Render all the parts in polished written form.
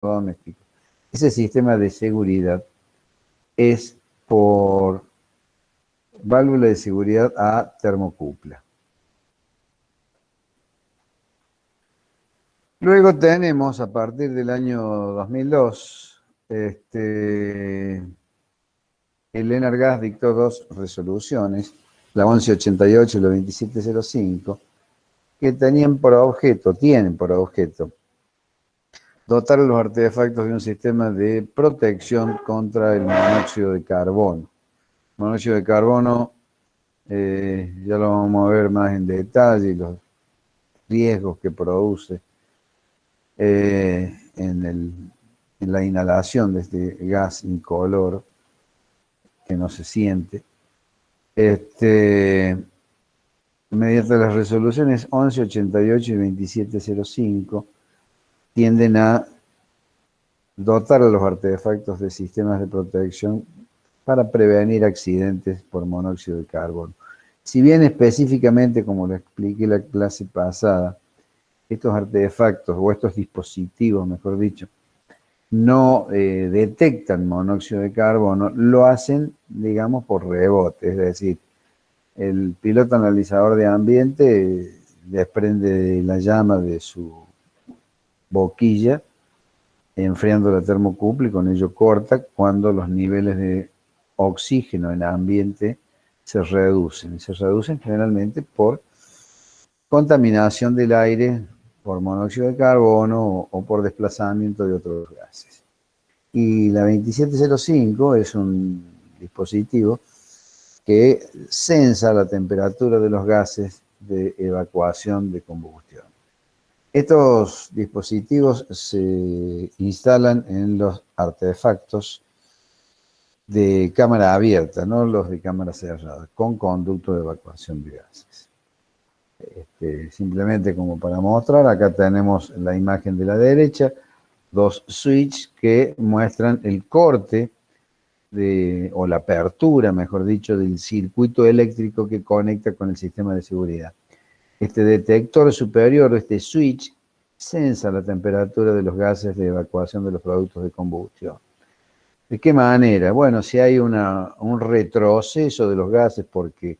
doméstico. Ese sistema de seguridad es por válvula de seguridad a termocupla. Luego tenemos, a partir del año 2002, el ENARGAS dictó dos resoluciones, la 1188 y la 2705, que tienen por objeto dotar a los artefactos de un sistema de protección contra el monóxido de carbono. El monóxido de carbono, ya lo vamos a ver más en detalle, los riesgos que produce en la inhalación de este gas incoloro que no se siente. Mediante las resoluciones 1188 y 2705 tienden a dotar a los artefactos de sistemas de protección para prevenir accidentes por monóxido de carbono. Si bien específicamente, como lo expliqué en la clase pasada, estos artefactos o estos dispositivos, mejor dicho, no detectan monóxido de carbono, lo hacen, digamos, por rebote. Es decir, el piloto analizador de ambiente desprende la llama de su boquilla, enfriando la termocupla y con ello corta cuando los niveles de oxígeno en el ambiente se reducen. Y se reducen generalmente por contaminación del aire por monóxido de carbono o por desplazamiento de otros gases. Y la 2705 es un dispositivo que sensa la temperatura de los gases de evacuación de combustión. Estos dispositivos se instalan en los artefactos de cámara abierta, no los de cámara cerrada, con conducto de evacuación de gases. Simplemente como para mostrar, acá tenemos la imagen de la derecha, dos switches que muestran el corte o la apertura, mejor dicho, del circuito eléctrico que conecta con el sistema de seguridad. Este detector superior, este switch, sensa la temperatura de los gases de evacuación de los productos de combustión. ¿De qué manera? Bueno, si hay un retroceso de los gases porque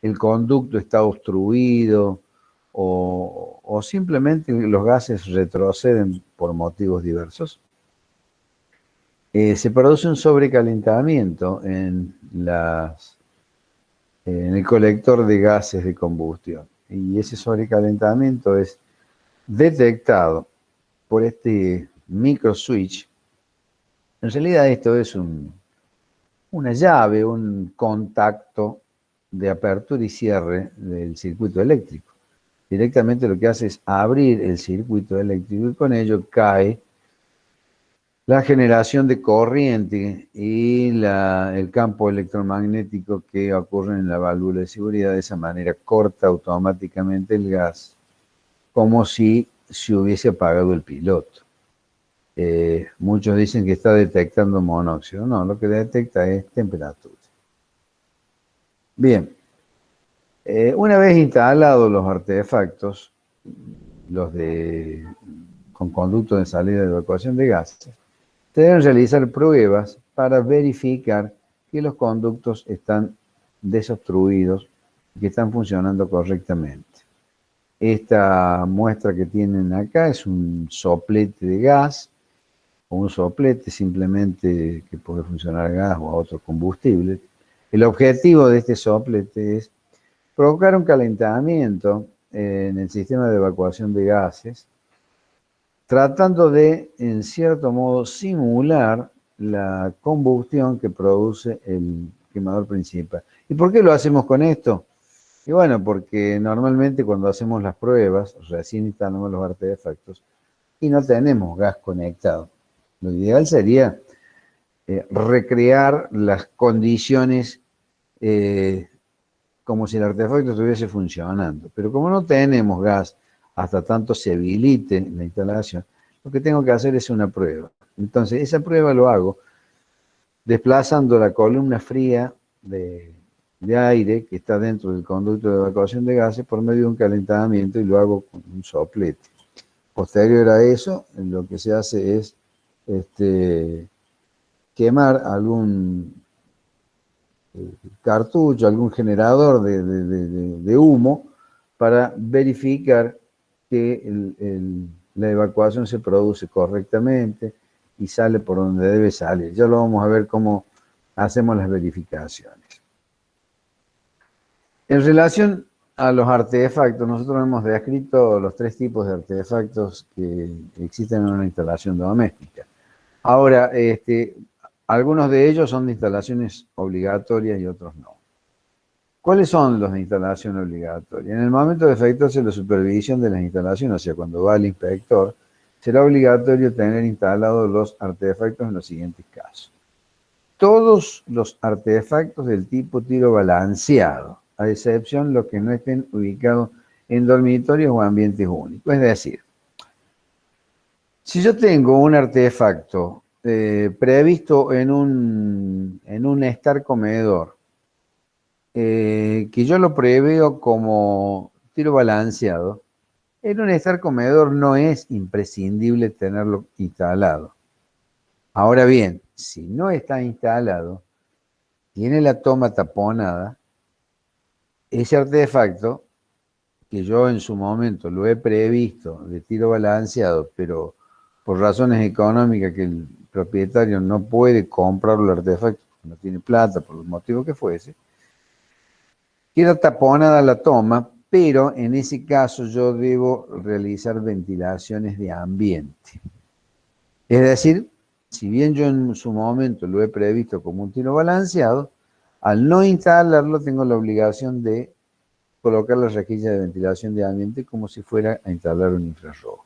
el conducto está obstruido o simplemente los gases retroceden por motivos diversos, se produce un sobrecalentamiento en el colector de gases de combustión. Y ese sobrecalentamiento es detectado por este micro switch. En realidad esto es una llave, un contacto de apertura y cierre del circuito eléctrico. Directamente lo que hace es abrir el circuito eléctrico y con ello cae la generación de corriente y el campo electromagnético que ocurre en la válvula de seguridad. De esa manera corta automáticamente el gas, como si se hubiese apagado el piloto. Muchos dicen que está detectando monóxido. No, lo que detecta es temperatura. Bien, una vez instalados los artefactos, con conducto de salida de evacuación de gases, se deben realizar pruebas para verificar que los conductos están desobstruidos y que están funcionando correctamente. Esta muestra que tienen acá es un soplete de gas, o un soplete simplemente que puede funcionar a gas o a otro combustible. El objetivo de este soplete es provocar un calentamiento en el sistema de evacuación de gases, tratando de, en cierto modo, simular la combustión que produce el quemador principal. ¿Y por qué lo hacemos con esto? Y bueno, porque normalmente cuando hacemos las pruebas, recién instalamos los artefactos y no tenemos gas conectado. Lo ideal sería recrear las condiciones como si el artefacto estuviese funcionando. Pero como no tenemos gas hasta tanto se habilite la instalación, lo que tengo que hacer es una prueba. Entonces, esa prueba lo hago desplazando la columna fría de aire que está dentro del conducto de evacuación de gases por medio de un calentamiento y lo hago con un soplete. Posterior a eso, lo que se hace es quemar algún cartucho, algún generador de humo para verificar que la evacuación se produce correctamente y sale por donde debe salir. Ya lo vamos a ver cómo hacemos las verificaciones. En relación a los artefactos, nosotros hemos descrito los 3 tipos de artefactos que existen en una instalación doméstica. Ahora, algunos de ellos son de instalaciones obligatorias y otros no. ¿Cuáles son los de instalación obligatoria? En el momento de efectuarse la supervisión de las instalaciones, o sea, cuando va el inspector, será obligatorio tener instalados los artefactos en los siguientes casos. Todos los artefactos del tipo tiro balanceado, a excepción los que no estén ubicados en dormitorios o ambientes únicos. Es decir, si yo tengo un artefacto previsto en un estar comedor, que yo lo preveo como tiro balanceado, en un estar comedor no es imprescindible tenerlo instalado. Ahora bien, si no está instalado, tiene la toma taponada, ese artefacto, que yo en su momento lo he previsto de tiro balanceado, pero por razones económicas que el propietario no puede comprar el artefacto, no tiene plata, por el motivo que fuese, queda taponada la toma, pero en ese caso yo debo realizar ventilaciones de ambiente. Es decir, si bien yo en su momento lo he previsto como un tiro balanceado, al no instalarlo tengo la obligación de colocar la rejilla de ventilación de ambiente como si fuera a instalar un infrarrojo.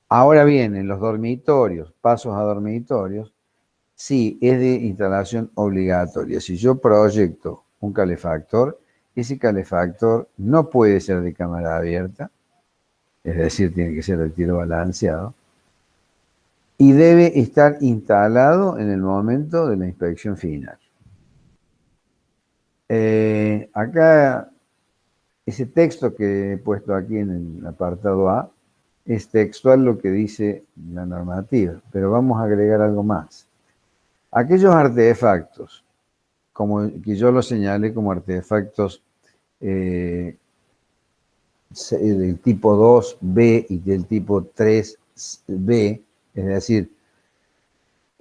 Ahora bien, en los dormitorios, pasos a dormitorios, sí, es de instalación obligatoria. Si yo proyecto un calefactor, ese calefactor no puede ser de cámara abierta, es decir, tiene que ser de tiro balanceado, y debe estar instalado en el momento de la inspección final. Acá, ese texto que he puesto aquí en el apartado A, es textual lo que dice la normativa, pero vamos a agregar algo más. Aquellos artefactos, como que yo los señalé como artefactos del tipo 2B y del tipo 3B, es decir,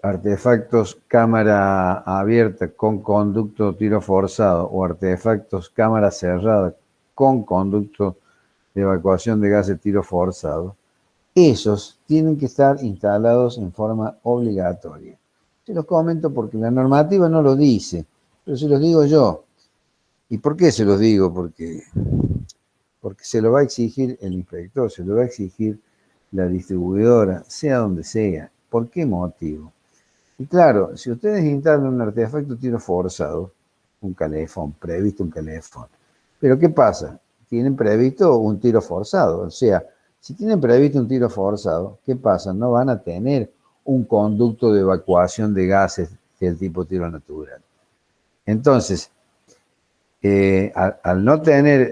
artefactos cámara abierta con conducto tiro forzado o artefactos cámara cerrada con conducto de evacuación de gas de tiro forzado, esos tienen que estar instalados en forma obligatoria. Se los comento porque la normativa no lo dice, pero se los digo yo. ¿Y por qué se los digo? Porque se lo va a exigir el inspector, se lo va a exigir la distribuidora, sea donde sea. ¿Por qué motivo? Y claro, si ustedes instalan un artefacto tiro forzado, un calefón, previsto un calefón, pero ¿qué pasa? Tienen previsto un tiro forzado, o sea, si tienen previsto un tiro forzado, ¿qué pasa? No van a tener un conducto de evacuación de gases del tipo tiro natural. Entonces, al no tener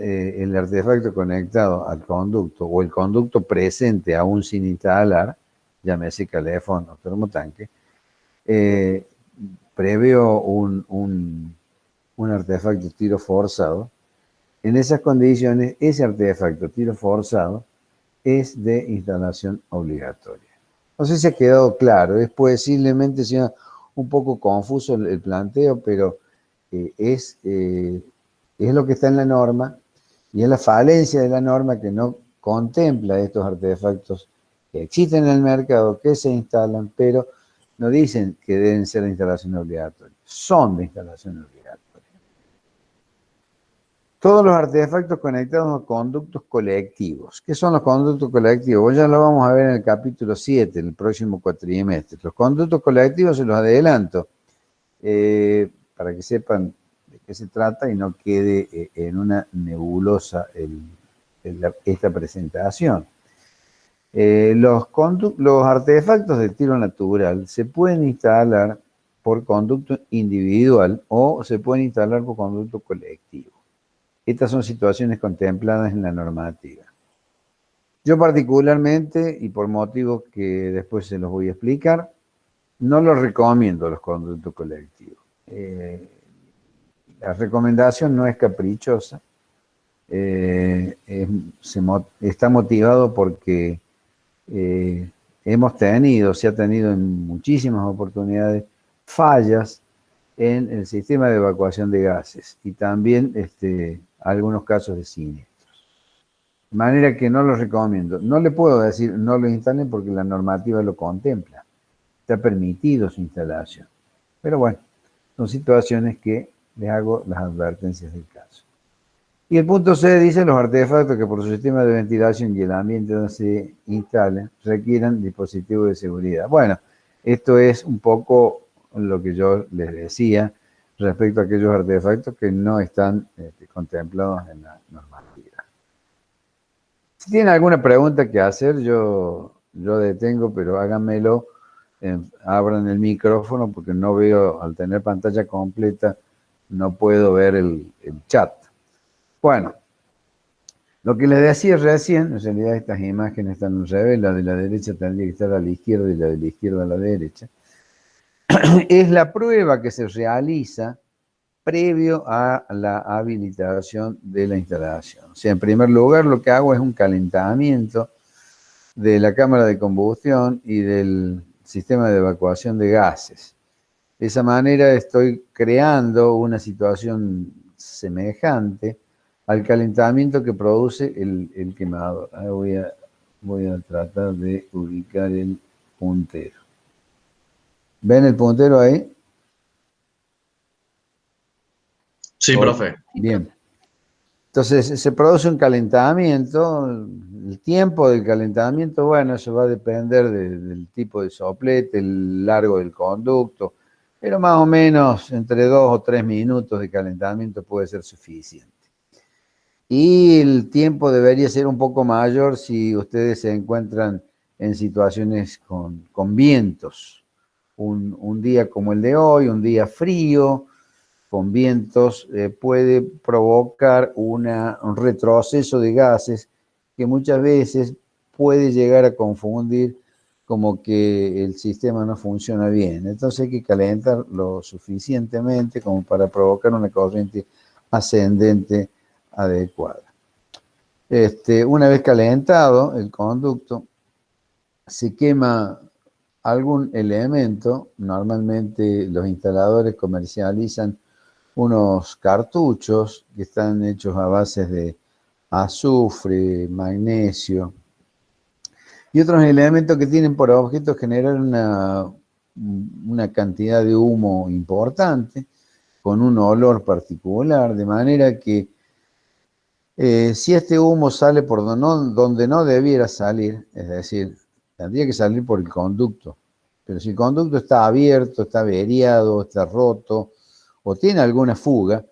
el artefacto conectado al conducto o el conducto presente aún sin instalar, llámese calefón o termotanque, previo un artefacto tiro forzado. En esas condiciones, ese artefacto tiro forzado es de instalación obligatoria. No sé si ha quedado claro, es posiblemente sea un poco confuso el planteo, pero es lo que está en la norma y es la falencia de la norma que no contempla estos artefactos que existen en el mercado, que se instalan, pero no dicen que deben ser de instalación obligatoria, son de instalación obligatoria. Todos los artefactos conectados a conductos colectivos. ¿Qué son los conductos colectivos? Ya lo vamos a ver en el capítulo 7, el próximo cuatrimestre. Los conductos colectivos se los adelanto, para que sepan de qué se trata y no quede en una nebulosa esta presentación. Los artefactos de tiro natural se pueden instalar por conducto individual o se pueden instalar por conducto colectivo. Estas son situaciones contempladas en la normativa. Yo particularmente, y por motivos que después se los voy a explicar, no los recomiendo los conductos colectivos. La recomendación no es caprichosa, está motivado porque se ha tenido en muchísimas oportunidades fallas en el sistema de evacuación de gases y también algunos casos de siniestros. De manera que no los recomiendo. No le puedo decir no lo instalen porque la normativa lo contempla. Está permitido su instalación. Pero bueno, son situaciones que les hago las advertencias del caso. Y el punto C dice los artefactos que por su sistema de ventilación y el ambiente donde se instalen requieran dispositivos de seguridad. Bueno, esto es un poco lo que yo les decía respecto a aquellos artefactos que no están contemplados en la normativa. Si tienen alguna pregunta que hacer, yo detengo, pero háganmelo, abran el micrófono porque no veo, al tener pantalla completa, no puedo ver el chat. Bueno, lo que les decía recién, en realidad estas imágenes están al revés, la de la derecha tendría que estar a la izquierda y la de la izquierda a la derecha, es la prueba que se realiza previo a la habilitación de la instalación. O sea, en primer lugar lo que hago es un calentamiento de la cámara de combustión y del sistema de evacuación de gases. De esa manera estoy creando una situación semejante al calentamiento que produce el quemador. Ahora voy a tratar de ubicar el puntero. ¿Ven el puntero ahí? Sí, profe. Bien. Entonces se produce un calentamiento, el tiempo del calentamiento, bueno, eso va a depender del tipo de soplete, el largo del conducto, pero más o menos entre 2 o 3 minutos de calentamiento puede ser suficiente. Y el tiempo debería ser un poco mayor si ustedes se encuentran en situaciones con vientos. Un día como el de hoy, un día frío, con vientos, puede provocar un retroceso de gases que muchas veces puede llegar a confundir como que el sistema no funciona bien. Entonces hay que calentar lo suficientemente como para provocar una corriente ascendente adecuada. Una vez calentado el conducto, se quema algún elemento. Normalmente los instaladores comercializan unos cartuchos que están hechos a base de azufre, magnesio y otros elementos que tienen por objeto generar una cantidad de humo importante con un olor particular, de manera que si este humo sale por donde no debiera salir, es decir, tendría que salir por el conducto, pero si el conducto está abierto, está averiado, está roto o tiene alguna fuga,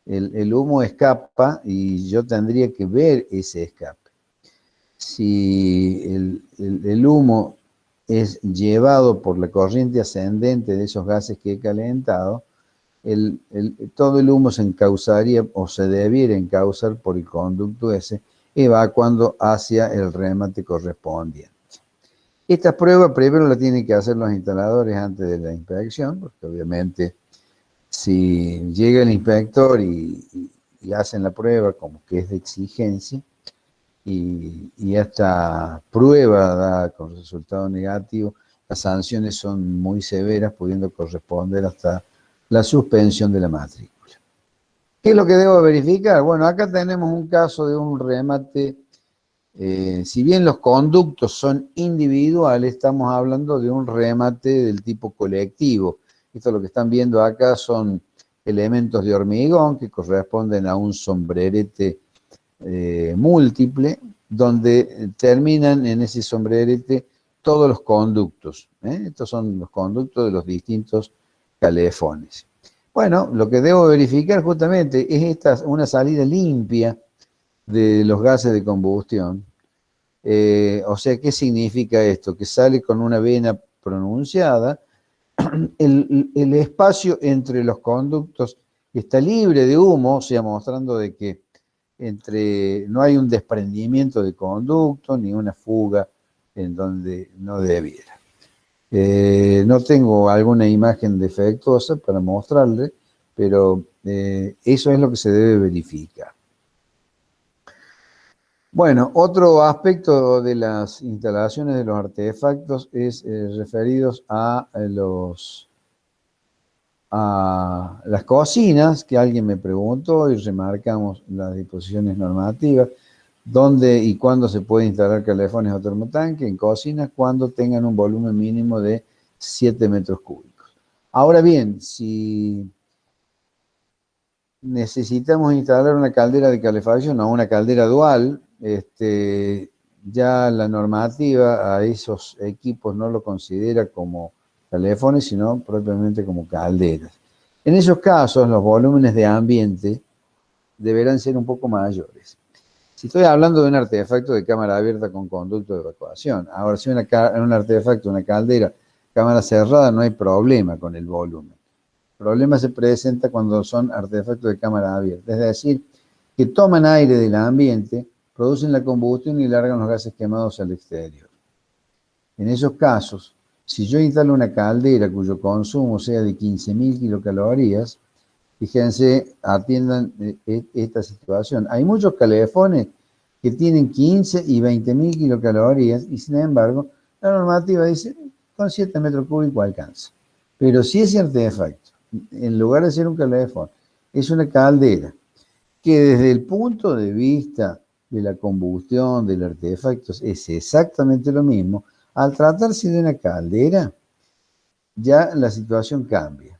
el humo escapa y yo tendría que ver ese escape. Si el humo es llevado por la corriente ascendente de esos gases que he calentado, todo el humo se encauzaría o se debiera encauzar por el conducto ese, evacuando hacia el remate correspondiente. Esta prueba primero la tienen que hacer los instaladores antes de la inspección, porque obviamente si llega el inspector y hacen la prueba como que es de exigencia y esta prueba da con resultado negativo, las sanciones son muy severas, pudiendo corresponder hasta la suspensión de la matrícula. ¿Qué es lo que debo verificar? Bueno, acá tenemos un caso de un remate. Si bien los conductos son individuales, estamos hablando de un remate del tipo colectivo. Esto lo que están viendo acá son elementos de hormigón que corresponden a un sombrerete múltiple, donde terminan en ese sombrerete todos los conductos. Estos son los conductos de los distintos calefones. Bueno, lo que debo verificar justamente es una salida limpia de los gases de combustión. O sea, ¿qué significa esto? Que sale con una vena pronunciada, el espacio entre los conductos está libre de humo, o sea, mostrando de que no hay un desprendimiento de conducto ni una fuga en donde no debiera. No tengo alguna imagen defectuosa para mostrarle, pero eso es lo que se debe verificar. Bueno, otro aspecto de las instalaciones de los artefactos es referidos a las cocinas, que alguien me preguntó y remarcamos las disposiciones normativas, dónde y cuándo se puede instalar calefones o termotanque en cocinas cuando tengan un volumen mínimo de 7 metros cúbicos. Ahora bien, si necesitamos instalar una caldera de calefacción o una caldera dual, ya la normativa a esos equipos no lo considera como calefones, sino propiamente como calderas. En esos casos, los volúmenes de ambiente deberán ser un poco mayores. Si estoy hablando de un artefacto de cámara abierta con conducto de evacuación, ahora si un artefacto, una caldera, cámara cerrada, no hay problema con el volumen. El problema se presenta cuando son artefactos de cámara abierta, es decir, que toman aire del ambiente, producen la combustión y largan los gases quemados al exterior. En esos casos, si yo instalo una caldera cuyo consumo sea de 15.000 kilocalorías, fíjense, atiendan esta situación. Hay muchos calefones que tienen 15 y 20.000 kilocalorías y sin embargo la normativa dice con 7 metros cúbicos alcanza. Pero si ese artefacto, en lugar de ser un calefón, es una caldera, que desde el punto de vista de la combustión del artefacto es exactamente lo mismo, al tratarse de una caldera, ya la situación cambia.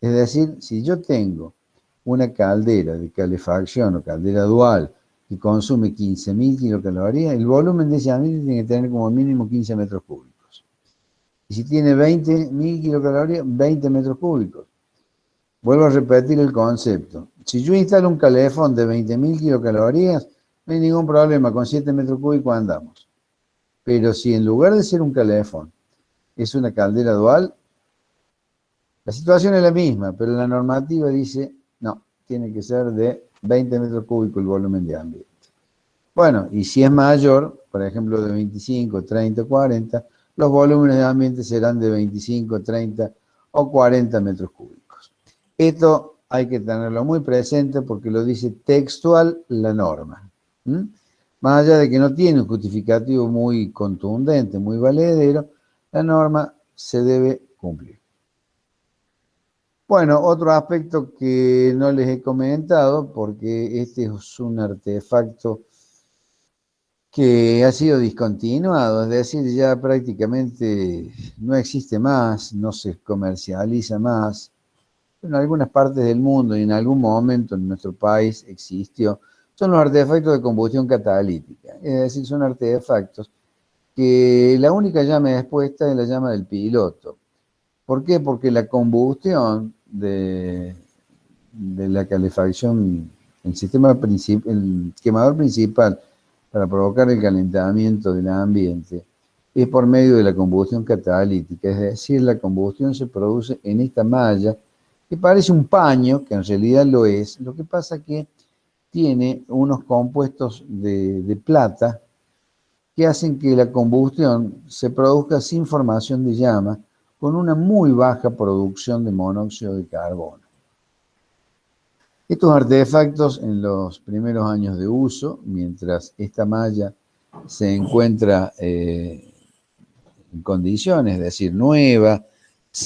Es decir, si yo tengo una caldera de calefacción o caldera dual que consume 15.000 kilocalorías, el volumen de ese ambiente tiene que tener como mínimo 15 metros cúbicos. Y si tiene 20.000 kilocalorías, 20 metros cúbicos. Vuelvo a repetir el concepto. Si yo instalo un calefón de 20.000 kilocalorías, no hay ningún problema, con 7 metros cúbicos andamos. Pero si en lugar de ser un calefón es una caldera dual, la situación es la misma, pero la normativa dice, no, tiene que ser de 20 metros cúbicos el volumen de ambiente. Bueno, y si es mayor, por ejemplo de 25, 30, 40, los volúmenes de ambiente serán de 25, 30 o 40 metros cúbicos. Esto hay que tenerlo muy presente porque lo dice textual la norma. Más allá de que no tiene un justificativo muy contundente, muy valedero, la norma se debe cumplir. Bueno, otro aspecto que no les he comentado, porque este es un artefacto que ha sido discontinuado, es decir, ya prácticamente no existe más, no se comercializa más. En algunas partes del mundo y en algún momento en nuestro país existió, son los artefactos de combustión catalítica. Es decir, son artefactos que la única llama expuesta es la llama del piloto. ¿Por qué? Porque la combustión de la calefacción, el quemador principal para provocar el calentamiento del ambiente es por medio de la combustión catalítica, es decir, la combustión se produce en esta malla que parece un paño, que en realidad lo es. Lo que pasa que tiene unos compuestos de plata que hacen que la combustión se produzca sin formación de llama, con una muy baja producción de monóxido de carbono. Estos artefactos en los primeros años de uso, mientras esta malla se encuentra en condiciones, es decir, nueva,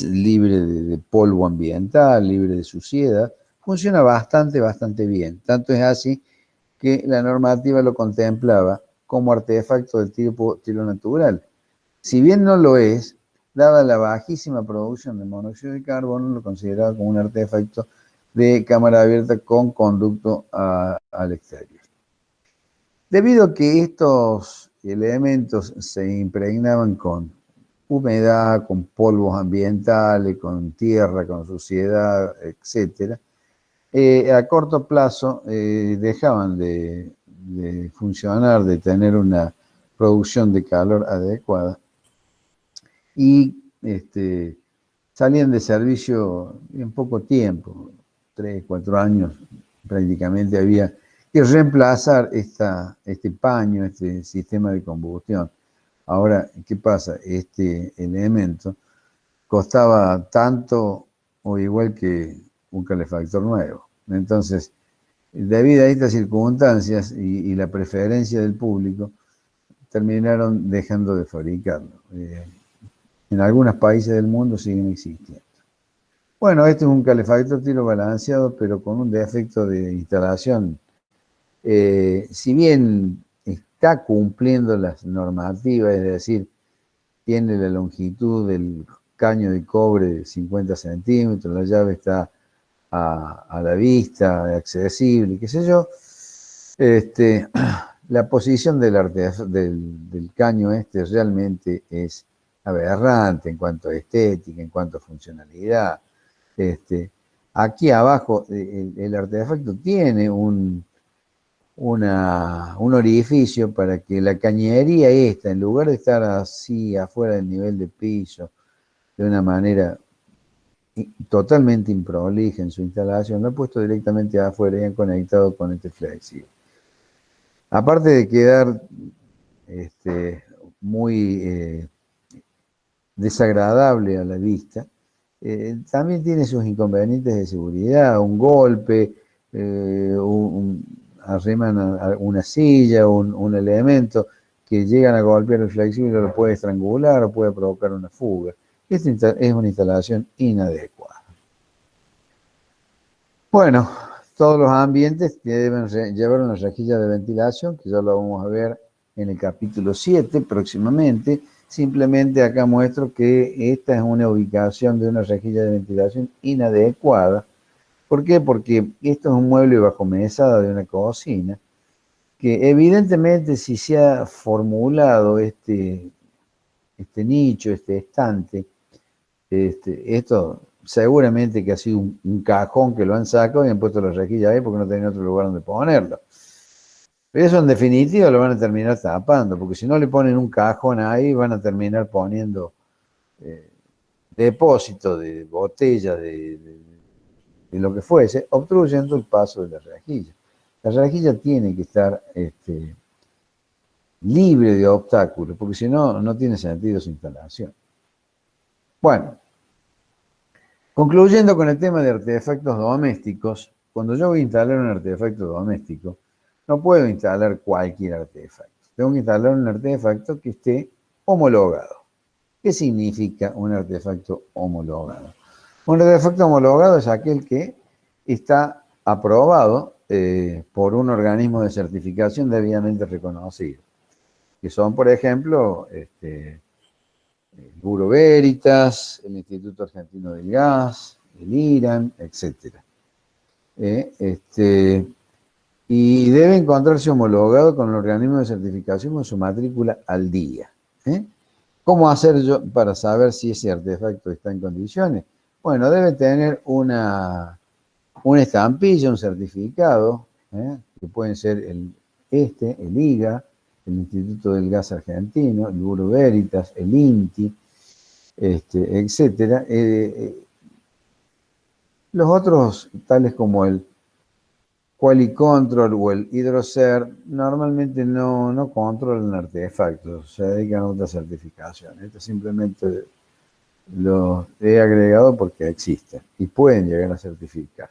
libre de polvo ambiental, libre de suciedad, funciona bastante bien. Tanto es así que la normativa lo contemplaba como artefacto del tipo natural. Si bien no lo es, dada la bajísima producción de monóxido de carbono, lo consideraba como un artefacto de cámara abierta con conducto al exterior. Debido a que estos elementos se impregnaban con humedad, con polvos ambientales, con tierra, con suciedad, etc., a corto plazo dejaban de funcionar, de tener una producción de calor adecuada y salían de servicio en poco tiempo, 3, 4 años prácticamente había y reemplazar este paño, este sistema de combustión. Ahora, ¿qué pasa? Este elemento costaba tanto o igual que un calefactor nuevo. Entonces, debido a estas circunstancias y la preferencia del público, terminaron dejando de fabricarlo. En algunos países del mundo siguen existiendo. Bueno, este es un calefactor tiro balanceado, pero con un defecto de instalación. Si bien está cumpliendo las normativas, es decir, tiene la longitud del caño de cobre de 50 centímetros, la llave está a la vista, accesible, qué sé yo, la posición del caño realmente es aberrante en cuanto a estética, en cuanto a funcionalidad. Aquí abajo el artefacto tiene un orificio para que la cañería en lugar de estar así afuera del nivel de piso, de una manera totalmente improlija en su instalación, lo he puesto directamente afuera y han conectado con este flexible. Aparte de quedar muy desagradable a la vista, también tiene sus inconvenientes de seguridad, un golpe, arriman a una silla, un elemento que llegan a golpear el flexible lo puede estrangular o puede provocar una fuga. Esta es una instalación inadecuada. Bueno, todos los ambientes que deben llevar una rejilla de ventilación, que ya lo vamos a ver en el capítulo 7 próximamente. Simplemente acá muestro que esta es una ubicación de una rejilla de ventilación inadecuada. ¿Por qué? Porque esto es un mueble bajo mesada de una cocina, que evidentemente si se ha formulado este nicho, este estante, esto seguramente que ha sido un cajón que lo han sacado y han puesto la rejilla ahí porque no tenían otro lugar donde ponerlo. Pero eso en definitiva lo van a terminar tapando, porque si no le ponen un cajón ahí, van a terminar poniendo depósitos de botellas, de lo que fuese, obstruyendo el paso de la rejilla. La rejilla tiene que estar libre de obstáculos, porque si no, no tiene sentido su instalación. Bueno, concluyendo con el tema de artefactos domésticos, cuando yo voy a instalar un artefacto doméstico, no puedo instalar cualquier artefacto. Tengo que instalar un artefacto que esté homologado. ¿Qué significa un artefacto homologado? Un artefacto homologado es aquel que está aprobado por un organismo de certificación debidamente reconocido, que son, por ejemplo, el Bureau Veritas, el Instituto Argentino del Gas, el IRAN, etc. Y debe encontrarse homologado con el organismo de certificación con su matrícula al día. ¿Cómo hacer yo para saber si ese artefacto está en condiciones? Bueno, debe tener una estampilla, un certificado, que pueden ser el IGA, el Instituto del Gas Argentino, el Bureau Veritas, el INTI, etcétera. Los otros, tales como el Quality Control o el Hidrocer, normalmente no controlan artefactos, se dedican a otra certificación. Esto simplemente los he agregado porque existen y pueden llegar a certificar.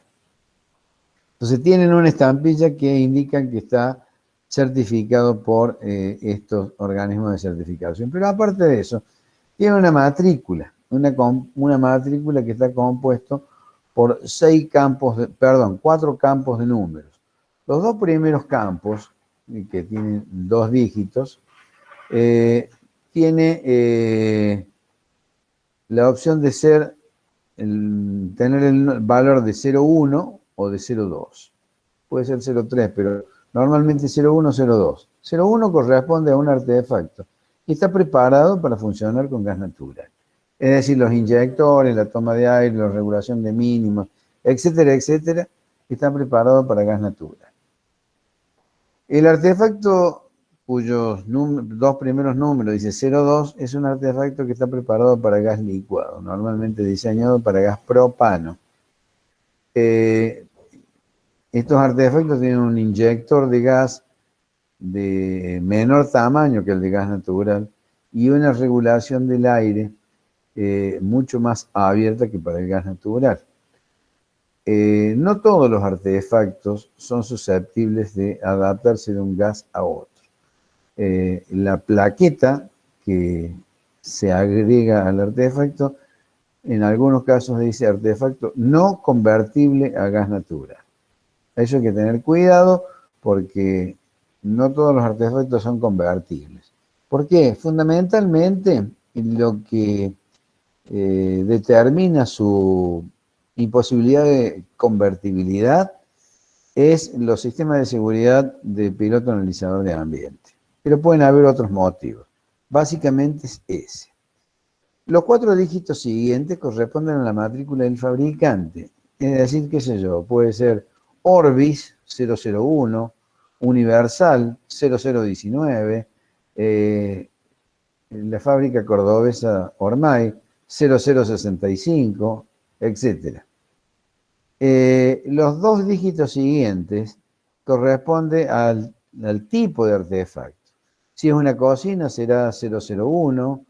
Entonces tienen una estampilla que indican que está certificado por estos organismos de certificación. Pero aparte de eso, tiene una matrícula, una matrícula que está compuesto por 4 campos de números. Los 2 primeros campos, que tienen 2 dígitos, tiene la opción de tener el valor de 0,1 o de 0,2. Puede ser 0,3, pero normalmente 0,1 o 0,2. 0,1 corresponde a un artefacto y está preparado para funcionar con gas natural. Es decir, los inyectores, la toma de aire, la regulación de mínimos, etcétera, etcétera, están preparados para gas natural. El artefacto cuyos 2 primeros números dice 0,2 es un artefacto que está preparado para gas licuado, normalmente diseñado para gas propano. Estos artefactos tienen un inyector de gas de menor tamaño que el de gas natural y una regulación del aire mucho más abierta que para el gas natural. No todos los artefactos son susceptibles de adaptarse de un gas a otro. La plaqueta que se agrega al artefacto, en algunos casos dice artefacto no convertible a gas natural. Eso hay que tener cuidado porque no todos los artefactos son convertibles. ¿Por qué? Fundamentalmente lo que determina su imposibilidad de convertibilidad es los sistemas de seguridad de piloto analizador de ambiente. Pero pueden haber otros motivos. Básicamente es ese. Los 4 dígitos siguientes corresponden a la matrícula del fabricante. Es decir, qué sé yo, puede ser Orbis 001, Universal 0019, la fábrica cordobesa Ormay 0065, etc. Los 2 dígitos siguientes corresponden al tipo de artefacto. Si es una cocina será 001,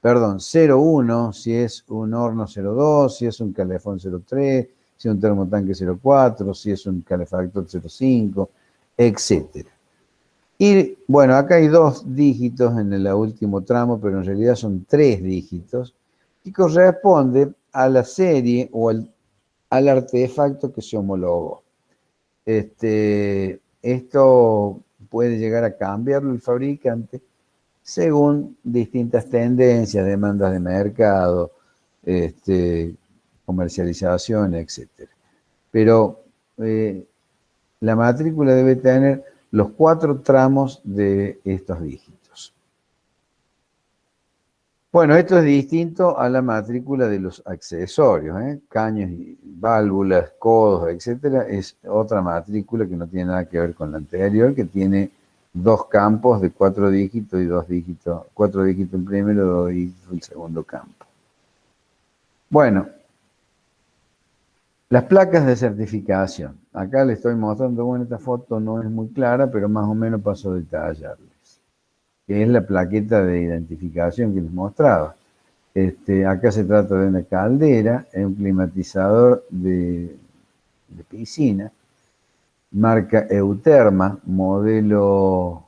perdón, 01, si es un horno 02, si es un calefón 03, si es un termotanque 04, si es un calefactor 05, etc. Y bueno, acá hay 2 dígitos en el último tramo, pero en realidad son 3 dígitos, y corresponde a la serie o al artefacto que se homologó. Esto puede llegar a cambiarlo el fabricante según distintas tendencias, demandas de mercado, comercialización, etc. Pero la matrícula debe tener los 4 tramos de estos dígitos. Bueno, esto es distinto a la matrícula de los accesorios, caños y válvulas, codos, etcétera. Es otra matrícula que no tiene nada que ver con la anterior, que tiene 2 campos de 4 dígitos y 2 dígitos, 4 dígitos en primero, 2 dígitos en segundo campo. Bueno, las placas de certificación. Acá les estoy mostrando, bueno, esta foto no es muy clara, pero más o menos paso a detallarles. Que es la plaqueta de identificación que les mostraba. Acá se trata de una caldera, es un climatizador de piscina, marca Euterma, modelo,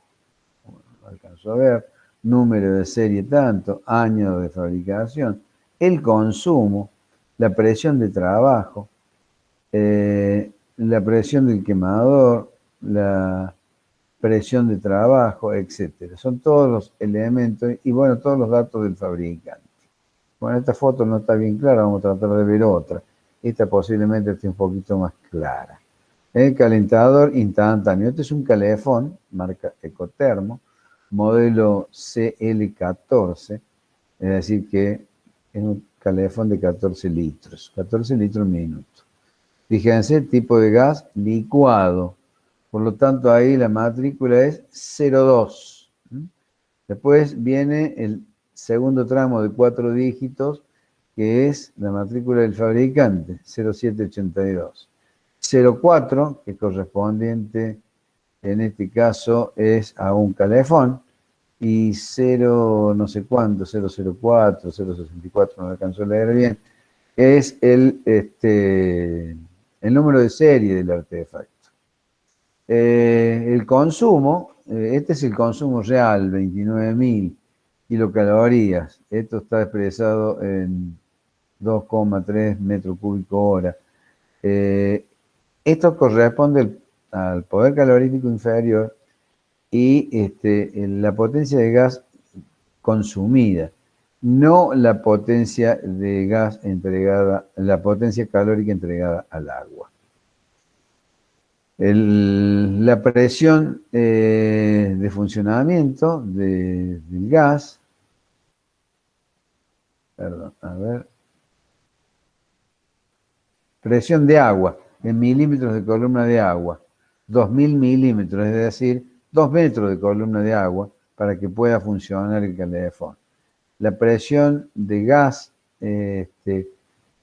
no alcanzo a ver, número de serie tanto, año de fabricación, el consumo, la presión de trabajo, la presión del quemador, la presión de trabajo, etcétera. Son todos los elementos y bueno, todos los datos del fabricante. Bueno, esta foto no está bien clara, vamos a tratar de ver otra. Esta posiblemente esté un poquito más clara. El calentador instantáneo. Este es un calefón, marca Ecotermo, modelo CL14, es decir que es un calefón de 14 litros, 14 litros minuto. Fíjense, tipo de gas licuado. Por lo tanto, ahí la matrícula es 02. Después viene el segundo tramo de 4 dígitos, que es la matrícula del fabricante, 0782. 04, que es correspondiente, en este caso, es a un calefón, y 0 no sé cuánto, 004, 064, no lo alcanzo a leer bien, es el número de serie del artefacto. El consumo, este es el consumo real, 29.000 kilocalorías. Esto está expresado en 2,3 metros cúbicos hora. Esto corresponde al poder calorífico inferior y la potencia de gas consumida, no la potencia de gas entregada, la potencia calórica entregada al agua. La presión de funcionamiento del gas, perdón, a ver, presión de agua en milímetros de columna de agua, 2000 milímetros, es decir, 2 metros de columna de agua para que pueda funcionar el calefón. La presión de gas es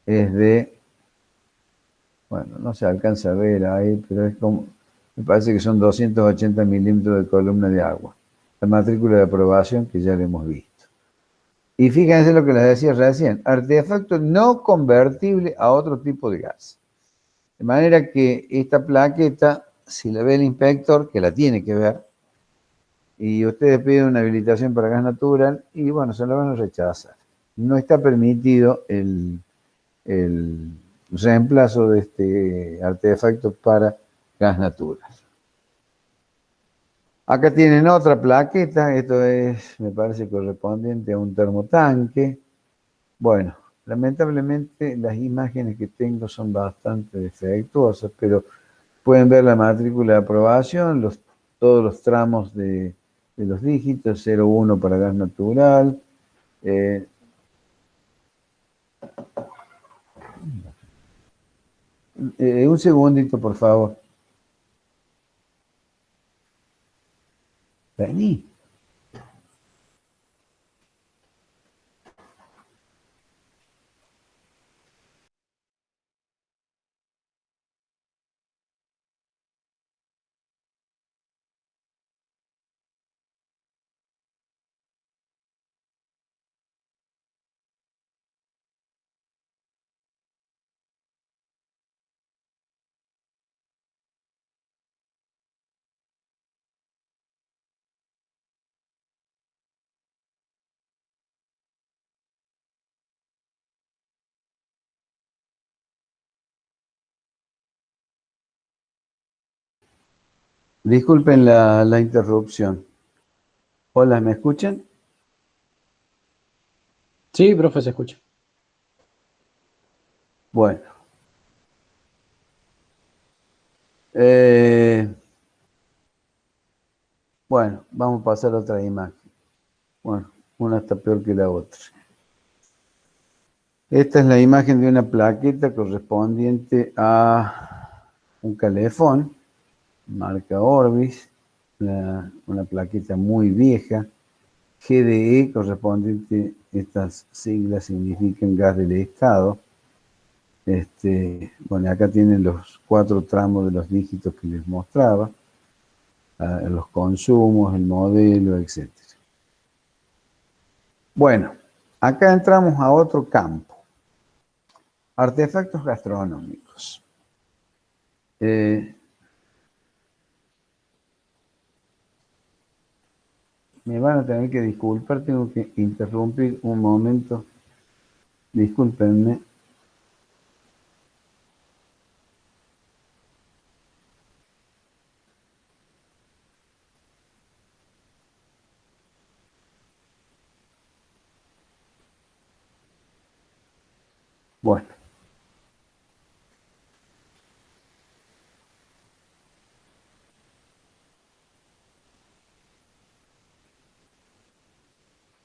de Bueno, no se alcanza a ver ahí, pero es como, me parece que son 280 milímetros de columna de agua. La matrícula de aprobación que ya la hemos visto. Y fíjense lo que les decía recién, artefacto no convertible a otro tipo de gas. De manera que esta plaqueta, si la ve el inspector, que la tiene que ver, y ustedes piden una habilitación para gas natural, y bueno, se la van a rechazar. No está permitido el reemplazo de este artefacto para gas natural. Acá tienen otra plaqueta, esto es, me parece, correspondiente a un termotanque. Bueno, lamentablemente las imágenes que tengo son bastante defectuosas, pero pueden ver la matrícula de aprobación, todos los tramos de los dígitos, 01 para gas natural. Un segundito, por favor. Vení. Disculpen la interrupción. Hola, ¿me escuchan? Sí, profe, se escucha. Bueno. Eh, bueno, vamos a pasar a otra imagen. Bueno, una está peor que la otra. Esta es la imagen de una plaqueta correspondiente a un calefón, marca Orbis, una plaqueta muy vieja. GDE correspondiente, estas siglas significan gas del Estado. Bueno, acá tienen los 4 tramos de los dígitos que les mostraba, los consumos, el modelo, etc. Bueno, acá entramos a otro campo, artefactos gastronómicos. Me van a tener que disculpar, tengo que interrumpir un momento. Discúlpenme. Bueno,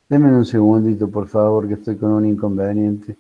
denme un segundito, por favor, que estoy con un inconveniente.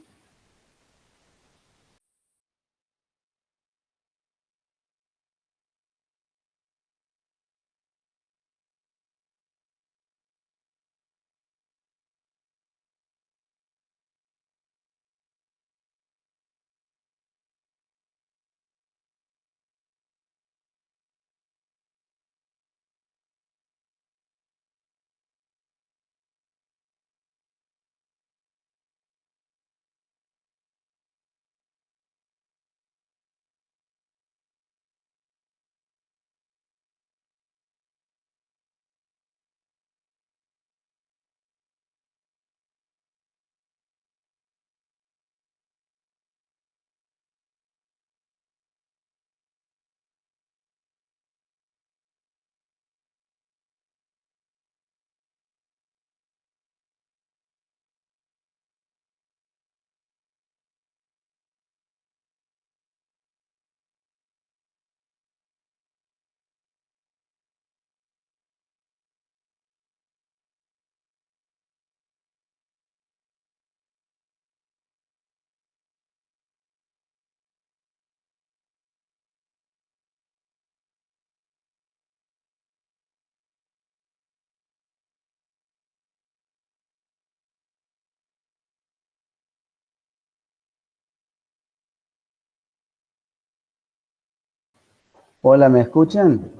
Hola, ¿me escuchan? Sí,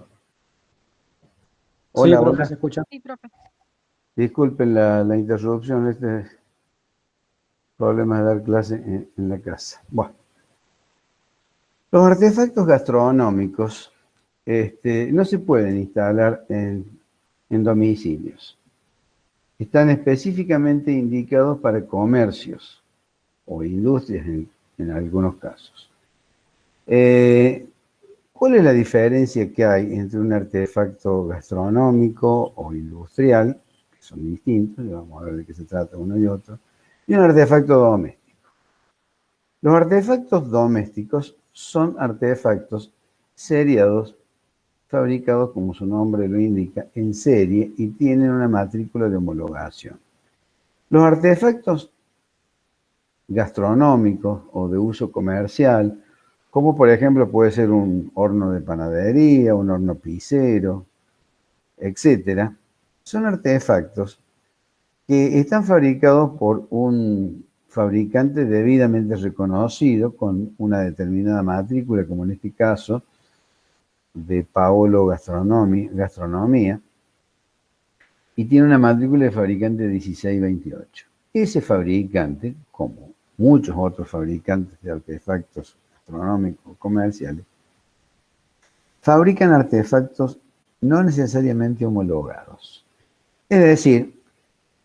Hola, profe, hola. se escucha. Sí, profe. Disculpen la interrupción, este problema de dar clase en la casa. Bueno, los artefactos gastronómicos no se pueden instalar en domicilios. Están específicamente indicados para comercios o industrias en algunos casos. ¿Cuál es la diferencia que hay entre un artefacto gastronómico o industrial, que son distintos, y vamos a ver de qué se trata uno y otro, y un artefacto doméstico? Los artefactos domésticos son artefactos seriados, fabricados, como su nombre lo indica, en serie y tienen una matrícula de homologación. Los artefactos gastronómicos o de uso comercial, como por ejemplo puede ser un horno de panadería, un horno pisero, etcétera, son artefactos que están fabricados por un fabricante debidamente reconocido con una determinada matrícula, como en este caso de Paolo Gastronomía, y tiene una matrícula de fabricante 1628. Ese fabricante, como muchos otros fabricantes de artefactos gastronómicos comerciales, fabrican artefactos no necesariamente homologados. Es decir,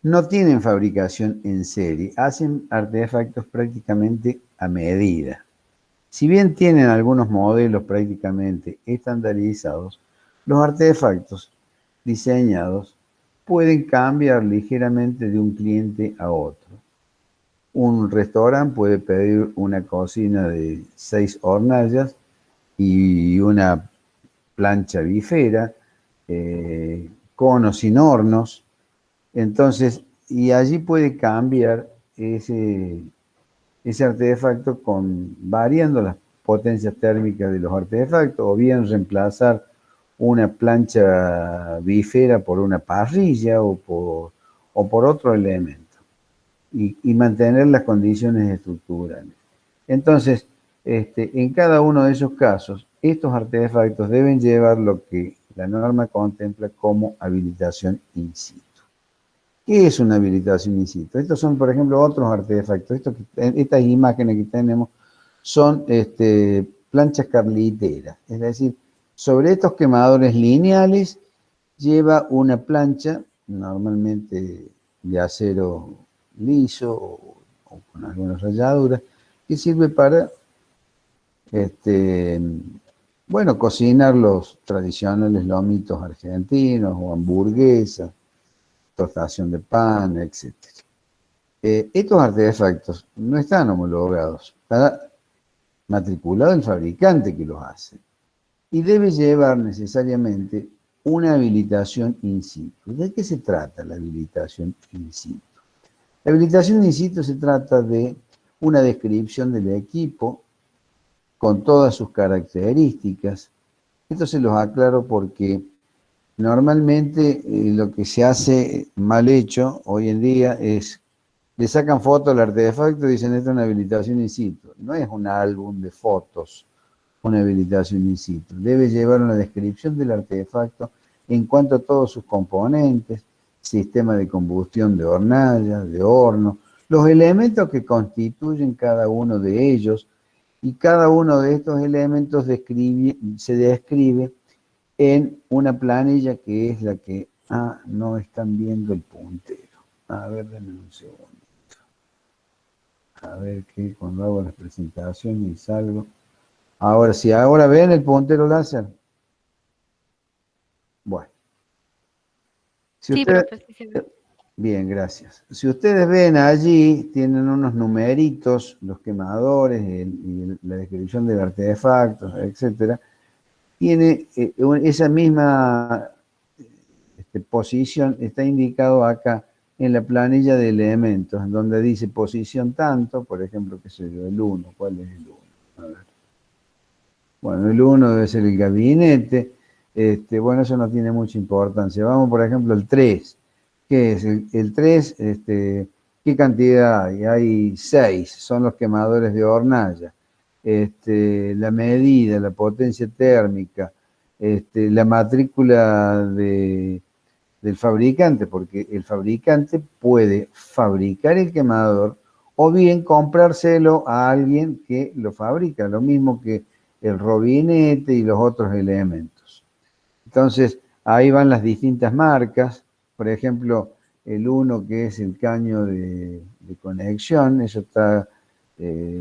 no tienen fabricación en serie, hacen artefactos prácticamente a medida. Si bien tienen algunos modelos prácticamente estandarizados, los artefactos diseñados pueden cambiar ligeramente de un cliente a otro. Un restaurante puede pedir una cocina de 6 hornallas y una plancha bifera, conos sin hornos. Entonces, y allí puede cambiar ese artefacto variando las potencias térmicas de los artefactos, o bien reemplazar una plancha bifera por una parrilla o por otro elemento, y mantener las condiciones estructurales. Entonces, en cada uno de esos casos, estos artefactos deben llevar lo que la norma contempla como habilitación in situ. ¿Qué es una habilitación in situ? Estos son, por ejemplo, otros artefactos. Estas imágenes que tenemos son planchas carliteras, es decir, sobre estos quemadores lineales lleva una plancha, normalmente de acero liso o con algunas rayaduras, que sirve para bueno, cocinar los tradicionales lomitos argentinos o hamburguesas, tostación de pan, etc. Estos artefactos no están homologados, está matriculado el fabricante que los hace y debe llevar necesariamente una habilitación in situ. ¿De qué se trata la habilitación in situ? La habilitación in situ se trata de una descripción del equipo con todas sus características. Esto se los aclaro porque normalmente lo que se hace mal hecho hoy en día es, le sacan fotos al artefacto y dicen, esta es una habilitación in situ. No es un álbum de fotos, una habilitación in situ. Debe llevar una descripción del artefacto en cuanto a todos sus componentes, sistema de combustión de hornalla, de horno, los elementos que constituyen cada uno de ellos, y cada uno de estos elementos se describe en una planilla que es la que, no están viendo el puntero. A ver, denme un segundo. A ver que cuando hago las presentaciones y salgo. Ahora sí, ahora ven el puntero láser. Bueno. Si Sí, ustedes, profe, sí se ve. bien, gracias. Si ustedes ven allí, tienen unos numeritos, los quemadores y la descripción del artefacto, etcétera. Tiene esa misma posición, está indicado acá en la planilla de elementos, en donde dice posición tanto, por ejemplo, qué sé yo, el 1. ¿Cuál es el 1? A ver. Bueno, el 1 debe ser el gabinete. Bueno, eso no tiene mucha importancia. Vamos, por ejemplo, al 3. ¿Qué es? El 3, ¿qué cantidad hay? Hay 6, son los quemadores de hornalla. la medida, la potencia térmica, la matrícula del fabricante, porque el fabricante puede fabricar el quemador o bien comprárselo a alguien que lo fabrica, lo mismo que el robinete y los otros elementos. Entonces, ahí van las distintas marcas, por ejemplo, el uno que es el caño de conexión, eso está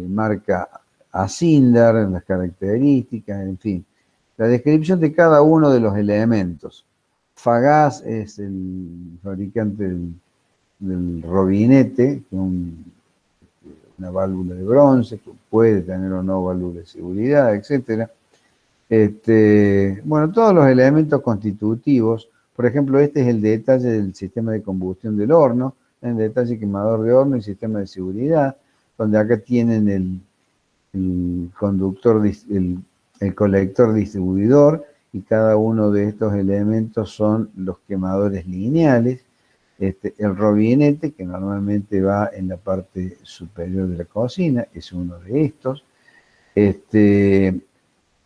marca Asindar, las características, en fin. La descripción de cada uno de los elementos. Fagás es el fabricante del robinete, que es una válvula de bronce, que puede tener o no válvula de seguridad, etcétera. Bueno, todos los elementos constitutivos, por ejemplo, este es el detalle del sistema de combustión del horno, el detalle quemador de horno y sistema de seguridad, donde acá tienen el conductor, el colector distribuidor, y cada uno de estos elementos son los quemadores lineales. El robinete, que normalmente va en la parte superior de la cocina, es uno de estos.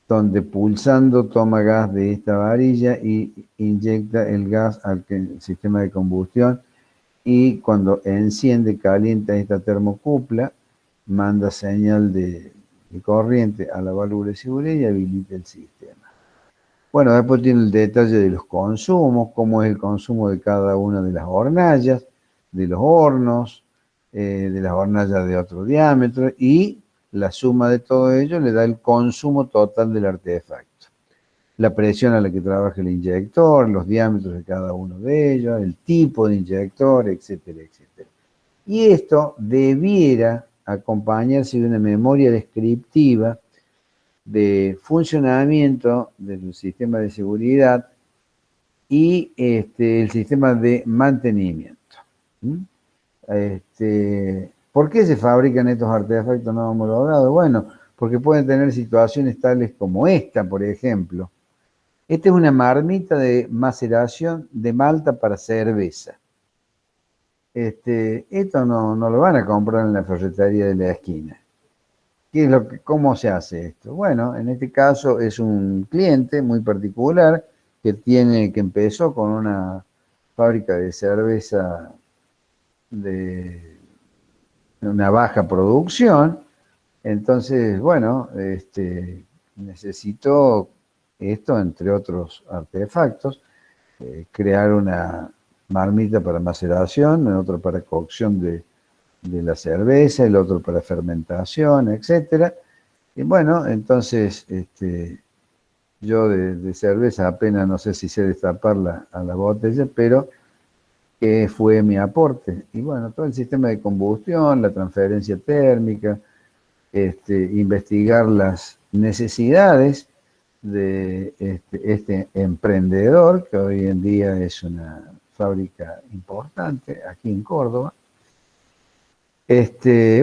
Donde pulsando toma gas de esta varilla y inyecta el gas al sistema de combustión, y cuando enciende, calienta esta termocupla, manda señal de corriente a la válvula de seguridad y habilita el sistema. Bueno, después tiene el detalle de los consumos, cómo es el consumo de cada una de las hornallas, de los hornos, de las hornallas de otro diámetro, y la suma de todo ello le da el consumo total del artefacto. La presión a la que trabaja el inyector, los diámetros de cada uno de ellos, el tipo de inyector, etcétera, etcétera. Y esto debiera acompañarse de una memoria descriptiva de funcionamiento del sistema de seguridad y el sistema de mantenimiento. ¿Por qué se fabrican estos artefactos no homologados? Bueno, porque pueden tener situaciones tales como esta, por ejemplo. Esta es una marmita de maceración de malta para cerveza. Esto no lo van a comprar en la ferretería de la esquina. ¿Cómo se hace esto? Bueno, en este caso es un cliente muy particular que empezó con una fábrica de cerveza de una baja producción. Entonces, bueno, necesitó esto, entre otros artefactos, crear una marmita para maceración, otra para cocción de la cerveza, el otro para fermentación, etcétera. Y bueno, entonces yo de cerveza apenas no sé si sé destaparla a la botella, pero fue mi aporte. Y bueno, todo el sistema de combustión, la transferencia térmica, investigar las necesidades de este emprendedor, que hoy en día es una fábrica importante aquí en Córdoba.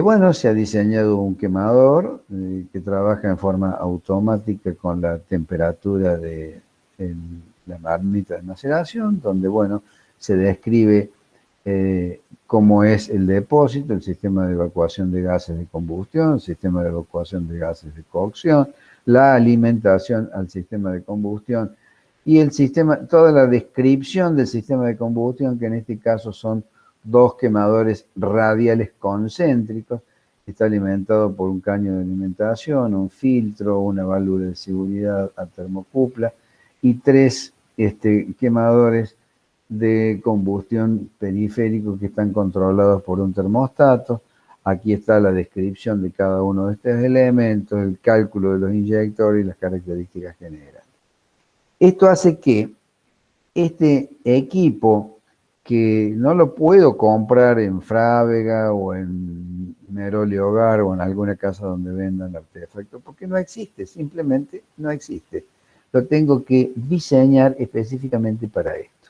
Bueno, se ha diseñado un quemador que trabaja en forma automática con la temperatura de la marmita de maceración, donde, bueno, se describe cómo es el depósito, el sistema de evacuación de gases de combustión, el sistema de evacuación de gases de cocción, la alimentación al sistema de combustión y toda la descripción del sistema de combustión, que en este caso son dos quemadores radiales concéntricos. Está alimentado por un caño de alimentación, un filtro, una válvula de seguridad a termocupla y tres quemadores de combustión periféricos que están controlados por un termostato. Aquí está la descripción de cada uno de estos elementos, el cálculo de los inyectores y las características generales. Esto hace que este equipo, que no lo puedo comprar en Frávega o en Meroli Hogar o en alguna casa donde vendan artefactos, porque no existe, simplemente no existe. Lo tengo que diseñar específicamente para esto.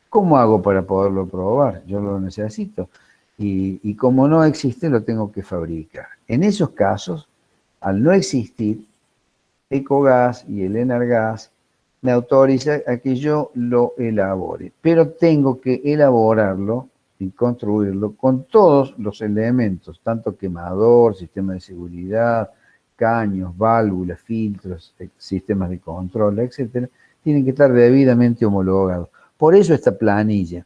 ¿Cómo hago para poderlo probar? Yo lo necesito. Y como no existe, lo tengo que fabricar. En esos casos, al no existir, Ecogas y el Enargas me autoriza a que yo lo elabore. Pero tengo que elaborarlo y construirlo con todos los elementos, tanto quemador, sistema de seguridad, caños, válvulas, filtros, sistemas de control, etcétera, tienen que estar debidamente homologados. Por eso esta planilla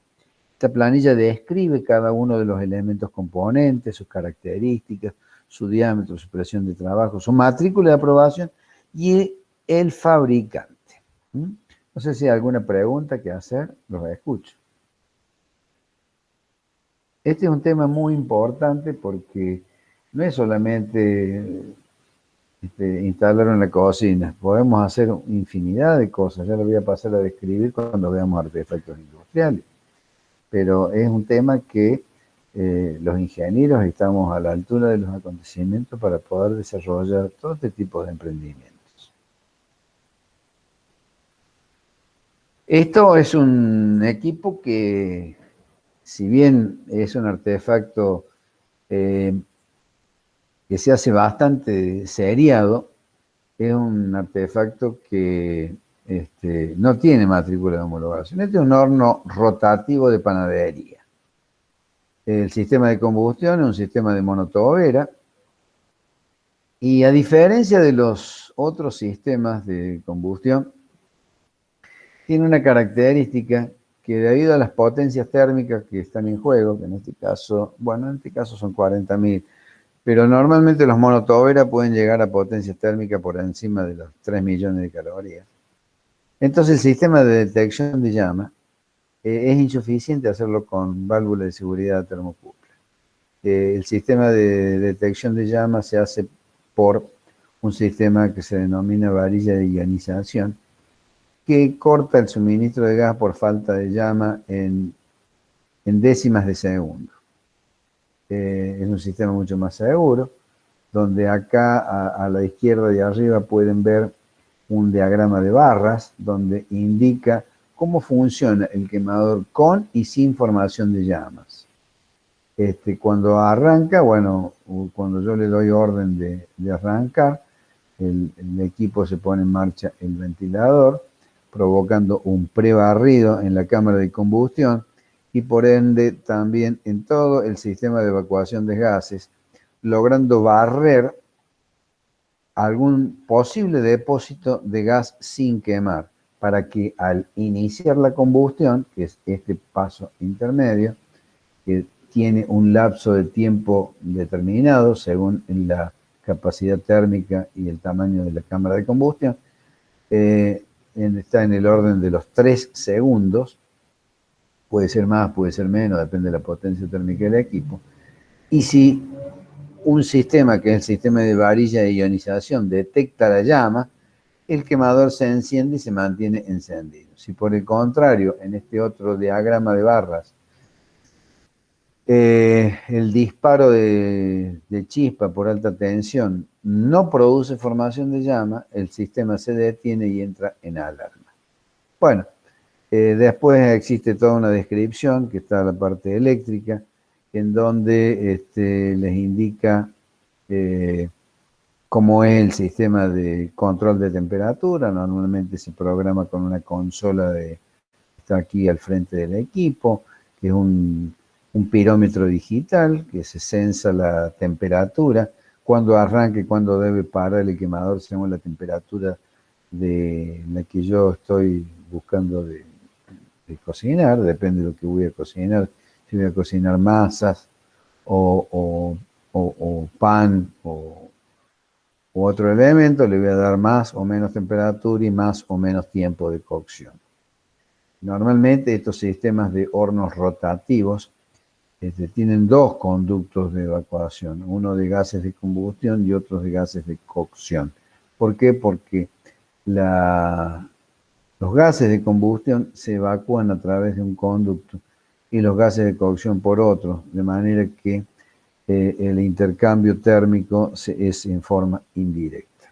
describe cada uno de los elementos componentes, sus características, su diámetro, su presión de trabajo, su matrícula de aprobación y el fabricante. No sé si hay alguna pregunta que hacer, los escucho. Este es un tema muy importante porque no es solamente instalarlo en la cocina, podemos hacer infinidad de cosas, ya lo voy a pasar a describir cuando veamos artefactos industriales, pero es un tema que los ingenieros estamos a la altura de los acontecimientos para poder desarrollar todo este tipo de emprendimientos. Esto es un equipo que, si bien es un artefacto que se hace bastante seriado, es un artefacto que no tiene matrícula de homologación. Este es un horno rotativo de panadería. El sistema de combustión es un sistema de monotobera y, a diferencia de los otros sistemas de combustión, tiene una característica que, debido a las potencias térmicas que están en juego, que en este caso son 40.000, pero normalmente los monotobera pueden llegar a potencias térmicas por encima de los 3 millones de calorías. Entonces el sistema de detección de llama es insuficiente hacerlo con válvula de seguridad termocuple. El sistema de detección de llama se hace por un sistema que se denomina varilla de ionización, que corta el suministro de gas por falta de llama en décimas de segundo. Es un sistema mucho más seguro, donde acá a la izquierda y arriba pueden ver un diagrama de barras donde indica cómo funciona el quemador con y sin formación de llamas. Cuando arranca, cuando yo le doy orden de arrancar, el equipo se pone en marcha el ventilador, provocando un prebarrido en la cámara de combustión y, por ende, también en todo el sistema de evacuación de gases, logrando barrer algún posible depósito de gas sin quemar, para que al iniciar la combustión, que es este paso intermedio, que tiene un lapso de tiempo determinado según la capacidad térmica y el tamaño de la cámara de combustión, está en el orden de los 3 segundos, puede ser más, puede ser menos, depende de la potencia térmica del equipo. Y si un sistema, que es el sistema de varilla de ionización, detecta la llama, el quemador se enciende y se mantiene encendido. Si, por el contrario, en este otro diagrama de barras, el disparo de chispa por alta tensión no produce formación de llama, el sistema se detiene y entra en alarma. Bueno, después existe toda una descripción que está en la parte eléctrica, en donde les indica cómo es el sistema de control de temperatura. Normalmente se programa con una consola que está aquí al frente del equipo, que es un pirómetro digital que se sensa la temperatura, cuando arranque, cuando debe parar el quemador según la temperatura de la que yo estoy buscando de cocinar, depende de lo que voy a cocinar, si voy a cocinar masas o pan o otro elemento, le voy a dar más o menos temperatura y más o menos tiempo de cocción. Normalmente estos sistemas de hornos rotativos tienen 2 conductos de evacuación, uno de gases de combustión y otro de gases de cocción. ¿Por qué? Porque los gases de combustión se evacúan a través de un conducto y los gases de cocción por otro, de manera que el intercambio térmico es en forma indirecta.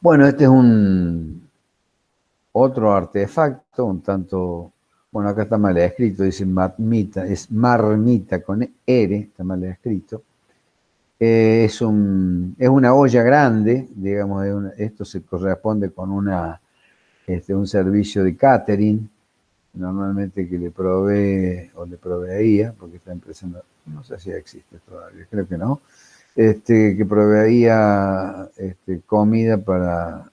Bueno, este es otro artefacto, un tanto, acá está mal escrito, dice marmita, es marmita con R, está mal escrito. Es una olla grande, digamos, esto se corresponde con un servicio de catering, normalmente que le provee o le proveía, porque esta empresa no sé si existe todavía, creo que no. que proveía comida para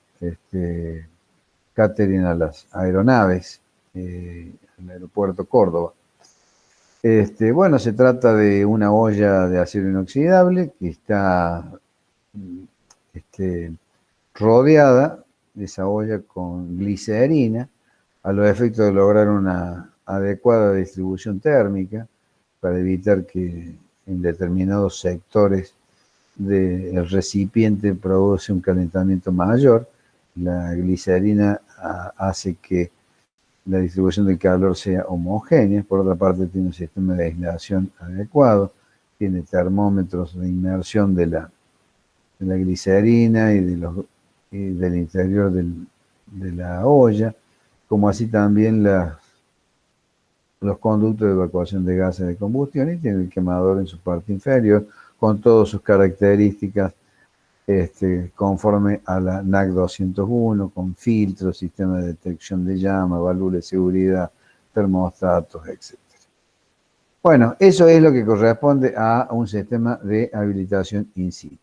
catering a las aeronaves, al aeropuerto Córdoba. Bueno, se trata de una olla de acero inoxidable que está rodeada de esa olla con glicerina a los efectos de lograr una adecuada distribución térmica para evitar que en determinados sectores del recipiente produce un calentamiento mayor. La glicerina hace que la distribución del calor sea homogénea. Por otra parte, tiene un sistema de aislación adecuado, tiene termómetros de inmersión de la glicerina y del interior de la olla, como así también los conductos de evacuación de gases de combustión, y tiene el quemador en su parte inferior, con todas sus características conforme a la NAC 201, con filtros, sistema de detección de llama, válvula de seguridad, termostatos, etc. Bueno, eso es lo que corresponde a un sistema de habilitación in situ.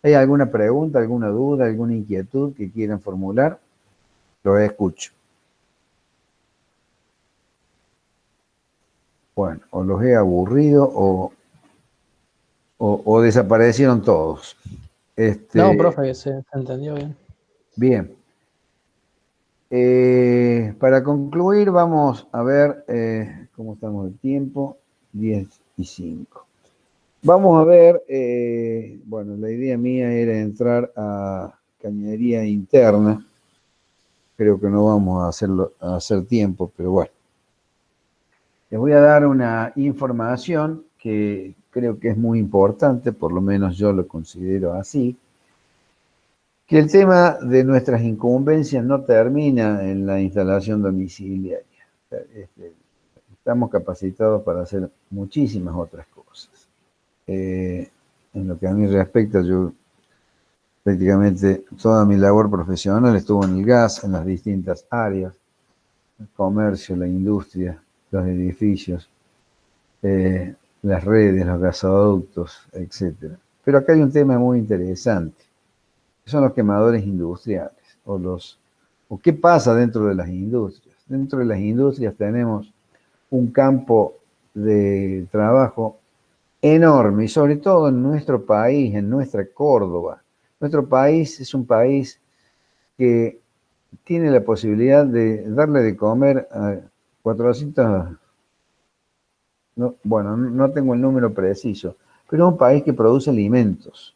¿Hay alguna pregunta, alguna duda, alguna inquietud que quieran formular? Lo escucho. Bueno, o los he aburrido o desaparecieron todos. No, profe, se entendió bien. Bien. Para concluir, vamos a ver cómo estamos de tiempo. 10:05. Vamos a ver, bueno, la idea mía era entrar a cañería interna. Creo que no vamos a hacer tiempo, pero bueno. Les voy a dar una información que creo que es muy importante, por lo menos yo lo considero así, que el tema de nuestras incumbencias no termina en la instalación domiciliaria. Estamos capacitados para hacer muchísimas otras cosas. En lo que a mí respecta, yo prácticamente toda mi labor profesional estuvo en el gas, en las distintas áreas, el comercio, la industria, los edificios, las redes, los gasoductos, etc. Pero acá hay un tema muy interesante, que son los quemadores industriales, o qué pasa dentro de las industrias. Dentro de las industrias tenemos un campo de trabajo enorme, y sobre todo en nuestro país, en nuestra Córdoba. Nuestro país es un país que tiene la posibilidad de darle de comer a 400, bueno, no tengo el número preciso, pero es un país que produce alimentos.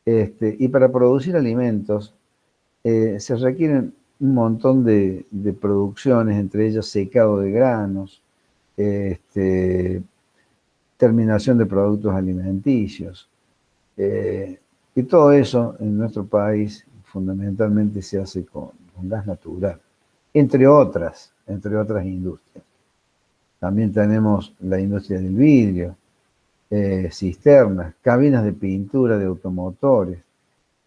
Y para producir alimentos se requieren un montón de producciones, entre ellas secado de granos, terminación de productos alimenticios. Y todo eso en nuestro país fundamentalmente se hace con gas natural, entre otras industrias. También tenemos la industria del vidrio, cisternas, cabinas de pintura de automotores,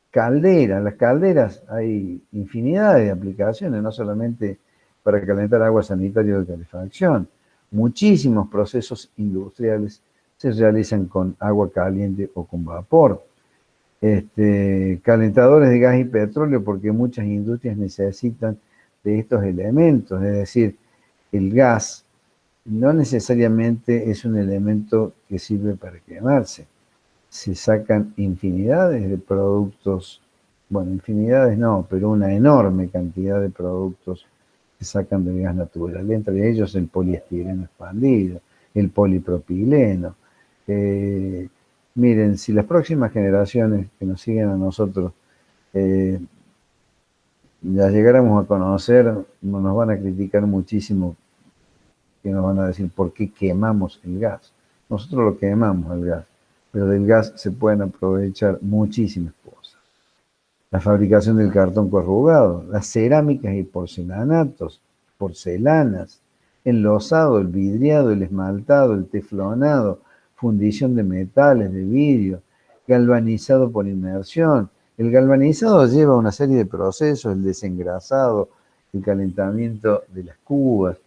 calderas. Las calderas hay infinidad de aplicaciones, no solamente para calentar agua sanitaria de calefacción. Muchísimos procesos industriales se realizan con agua caliente o con vapor. Calentadores de gas y petróleo, porque muchas industrias necesitan de estos elementos, es decir, el gas no necesariamente es un elemento que sirve para quemarse. Se sacan infinidades de productos, bueno, infinidades no, pero una enorme cantidad de productos que sacan del gas natural, entre ellos el poliestireno expandido, el polipropileno. Miren, si las próximas generaciones que nos siguen a nosotros ya llegáramos a conocer, nos van a criticar muchísimo, que nos van a decir por qué quemamos el gas. Nosotros lo quemamos el gas, pero del gas se pueden aprovechar muchísimas cosas. La fabricación del cartón corrugado, las cerámicas y porcelanatos, porcelanas, enlosado, el vidriado, el esmaltado, el teflonado, fundición de metales, de vidrio, galvanizado por inmersión. El galvanizado lleva una serie de procesos, el desengrasado, el calentamiento de las cubas,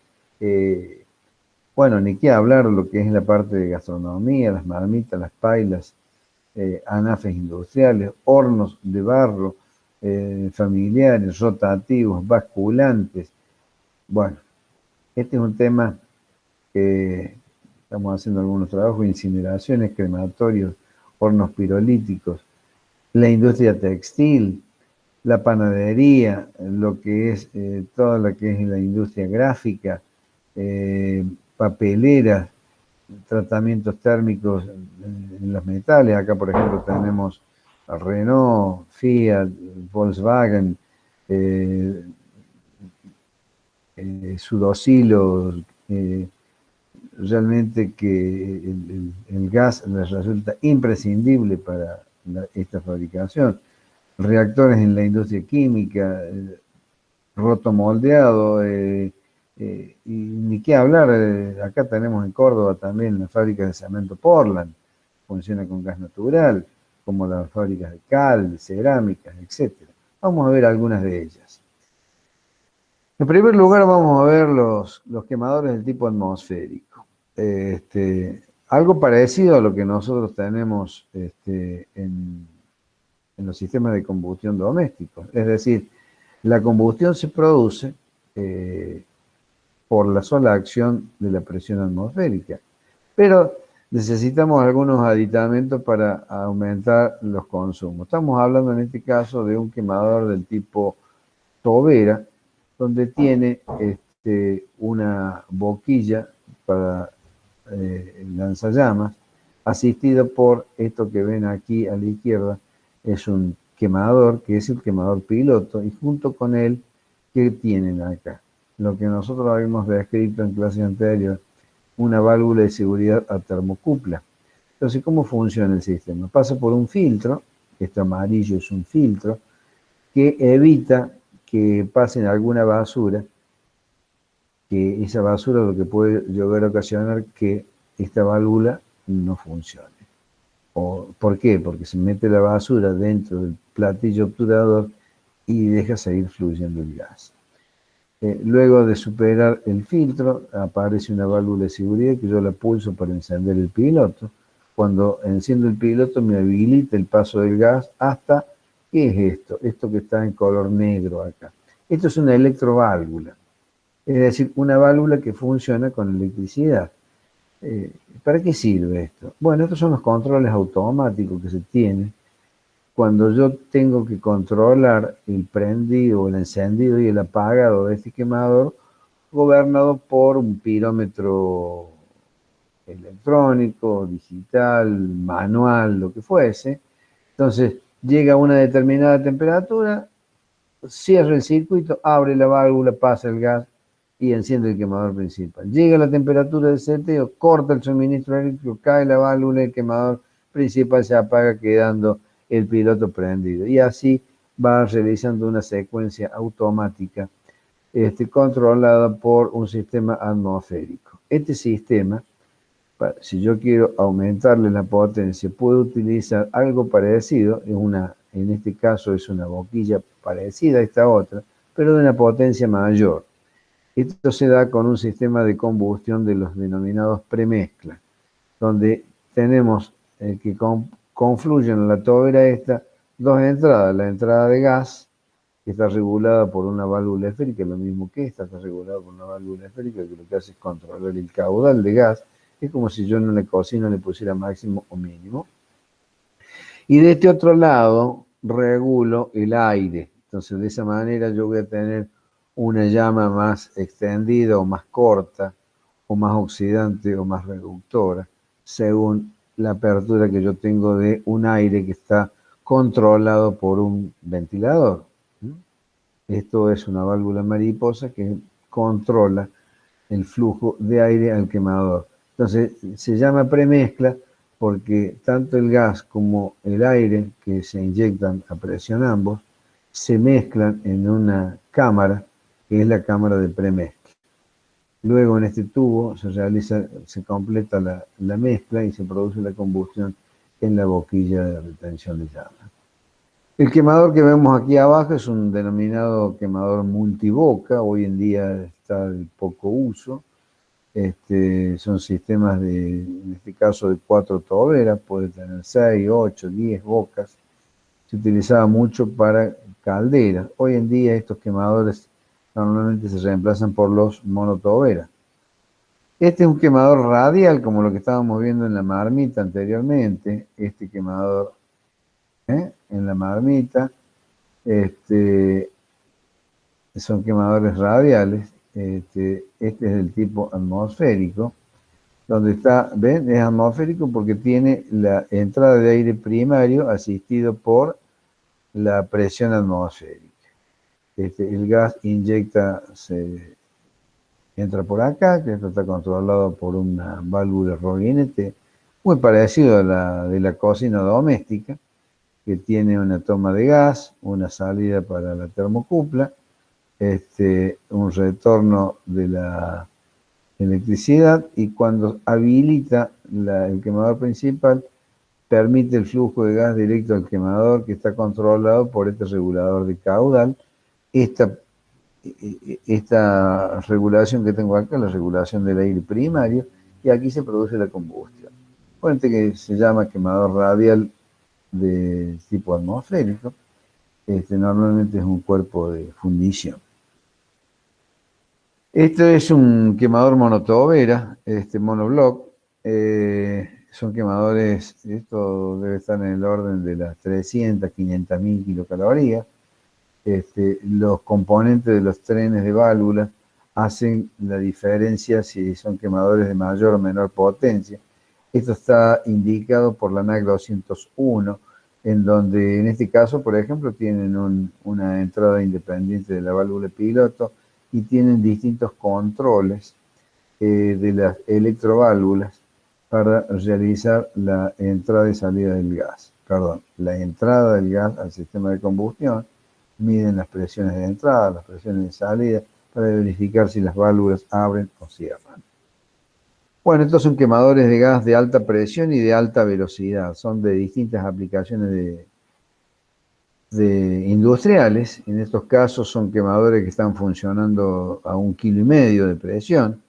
bueno, ni qué hablar lo que es la parte de gastronomía, las marmitas, las pailas, anafes industriales, hornos de barro, familiares, rotativos, basculantes. Bueno, este es un tema que estamos haciendo algunos trabajos, incineraciones, crematorios, hornos pirolíticos, la industria textil, la panadería, lo que es toda la que es la industria gráfica, papeleras, tratamientos térmicos en los metales. Acá, por ejemplo, tenemos a Renault, Fiat, Volkswagen, Sudosilos, realmente que el gas les resulta imprescindible para esta fabricación. Reactores en la industria química, rotomoldeado, y ni qué hablar, acá tenemos en Córdoba también la fábrica de cemento Portland, funciona con gas natural, como las fábricas de cal, de cerámicas, etc. Vamos a ver algunas de ellas. En primer lugar vamos a ver los quemadores del tipo atmosférico. Algo parecido a lo que nosotros tenemos en los sistemas de combustión domésticos. Es decir, la combustión se produce por la sola acción de la presión atmosférica, pero necesitamos algunos aditamentos para aumentar los consumos. Estamos hablando en este caso de un quemador del tipo tobera, donde tiene una boquilla para lanzallamas, asistido por esto que ven aquí a la izquierda, es un quemador, que es el quemador piloto, y junto con él, ¿qué tienen acá? Lo que nosotros habíamos descrito en clase anterior, una válvula de seguridad a termocupla. Entonces, ¿cómo funciona el sistema? Pasa por un filtro, este amarillo es un filtro, que evita que pasen alguna basura, que esa basura lo que puede llegar a ocasionar que esta válvula no funcione. ¿Por qué? Porque se mete la basura dentro del platillo obturador y deja seguir fluyendo el gas. Luego de superar el filtro, aparece una válvula de seguridad que yo la pulso para encender el piloto. Cuando enciendo el piloto me habilita el paso del gas hasta, ¿qué es esto? Esto que está en color negro acá. Esto es una electroválvula, es decir, una válvula que funciona con electricidad. ¿Para qué sirve esto? Bueno, estos son los controles automáticos que se tienen cuando yo tengo que controlar el prendido, el encendido y el apagado de este quemador, gobernado por un pirómetro electrónico, digital, manual, lo que fuese. Entonces, llega a una determinada temperatura, cierra el circuito, abre la válvula, pasa el gas y enciende el quemador principal. Llega a la temperatura del seteo, corta el suministro eléctrico, cae la válvula, el quemador principal se apaga, quedando el piloto prendido. Y así va realizando una secuencia automática controlada por un sistema atmosférico. Este sistema, si yo quiero aumentarle la potencia, puedo utilizar algo parecido, en este caso es una boquilla parecida a esta otra, pero de una potencia mayor. Esto se da con un sistema de combustión de los denominados premezcla, donde tenemos que confluyen en la tobera esta dos entradas. La entrada de gas, que está regulada por una válvula esférica, lo mismo que esta está regulada por una válvula esférica, que lo que hace es controlar el caudal de gas. Es como si yo en una cocina le pusiera máximo o mínimo. Y de este otro lado regulo el aire. Entonces de esa manera yo voy a tener una llama más extendida o más corta, o más oxidante o más reductora, según la apertura que yo tengo de un aire que está controlado por un ventilador. Esto es una válvula mariposa que controla el flujo de aire al quemador. Entonces se llama premezcla porque tanto el gas como el aire que se inyectan a presión ambos se mezclan en una cámara que es la cámara de premezcla. Luego en este tubo se completa la mezcla y se produce la combustión en la boquilla de retención de llama. El quemador que vemos aquí abajo es un denominado quemador multiboca, hoy en día está de poco uso. Son sistemas en este caso, de 4 toberas, puede tener 6, 8, 10 bocas. Se utilizaba mucho para calderas. Hoy en día estos quemadores normalmente se reemplazan por los monotoberas. Este es un quemador radial, como lo que estábamos viendo en la marmita anteriormente. Este quemador en la marmita, son quemadores radiales. Este es del tipo atmosférico, donde está, ¿ven? Es atmosférico porque tiene la entrada de aire primario asistido por la presión atmosférica. El gas entra por acá, que esto está controlado por una válvula Roguinete, muy parecido a la de la cocina doméstica, que tiene una toma de gas, una salida para la termocupla, un retorno de la electricidad, y cuando habilita el quemador principal, permite el flujo de gas directo al quemador, que está controlado por este regulador de caudal. Esta regulación que tengo acá, la regulación del aire primario, y aquí se produce la combustión. Cuente que se llama quemador radial de tipo atmosférico. Normalmente es un cuerpo de fundición. Esto es un quemador monotobera, monobloc. Son quemadores, esto debe estar en el orden de las 300, 500.000 kilocalorías. Los componentes de los trenes de válvulas hacen la diferencia si son quemadores de mayor o menor potencia. Esto está indicado por la NAC 201, en donde en este caso, por ejemplo, tienen una entrada independiente de la válvula piloto y tienen distintos controles de las electroválvulas para realizar la entrada y salida del gas. Perdón, la entrada del gas al sistema de combustión. Miden las presiones de entrada, las presiones de salida, para verificar si las válvulas abren o cierran. Bueno, estos son quemadores de gas de alta presión y de alta velocidad. Son de distintas aplicaciones industriales. En estos casos son quemadores que están funcionando a 1,5 kilos de presión.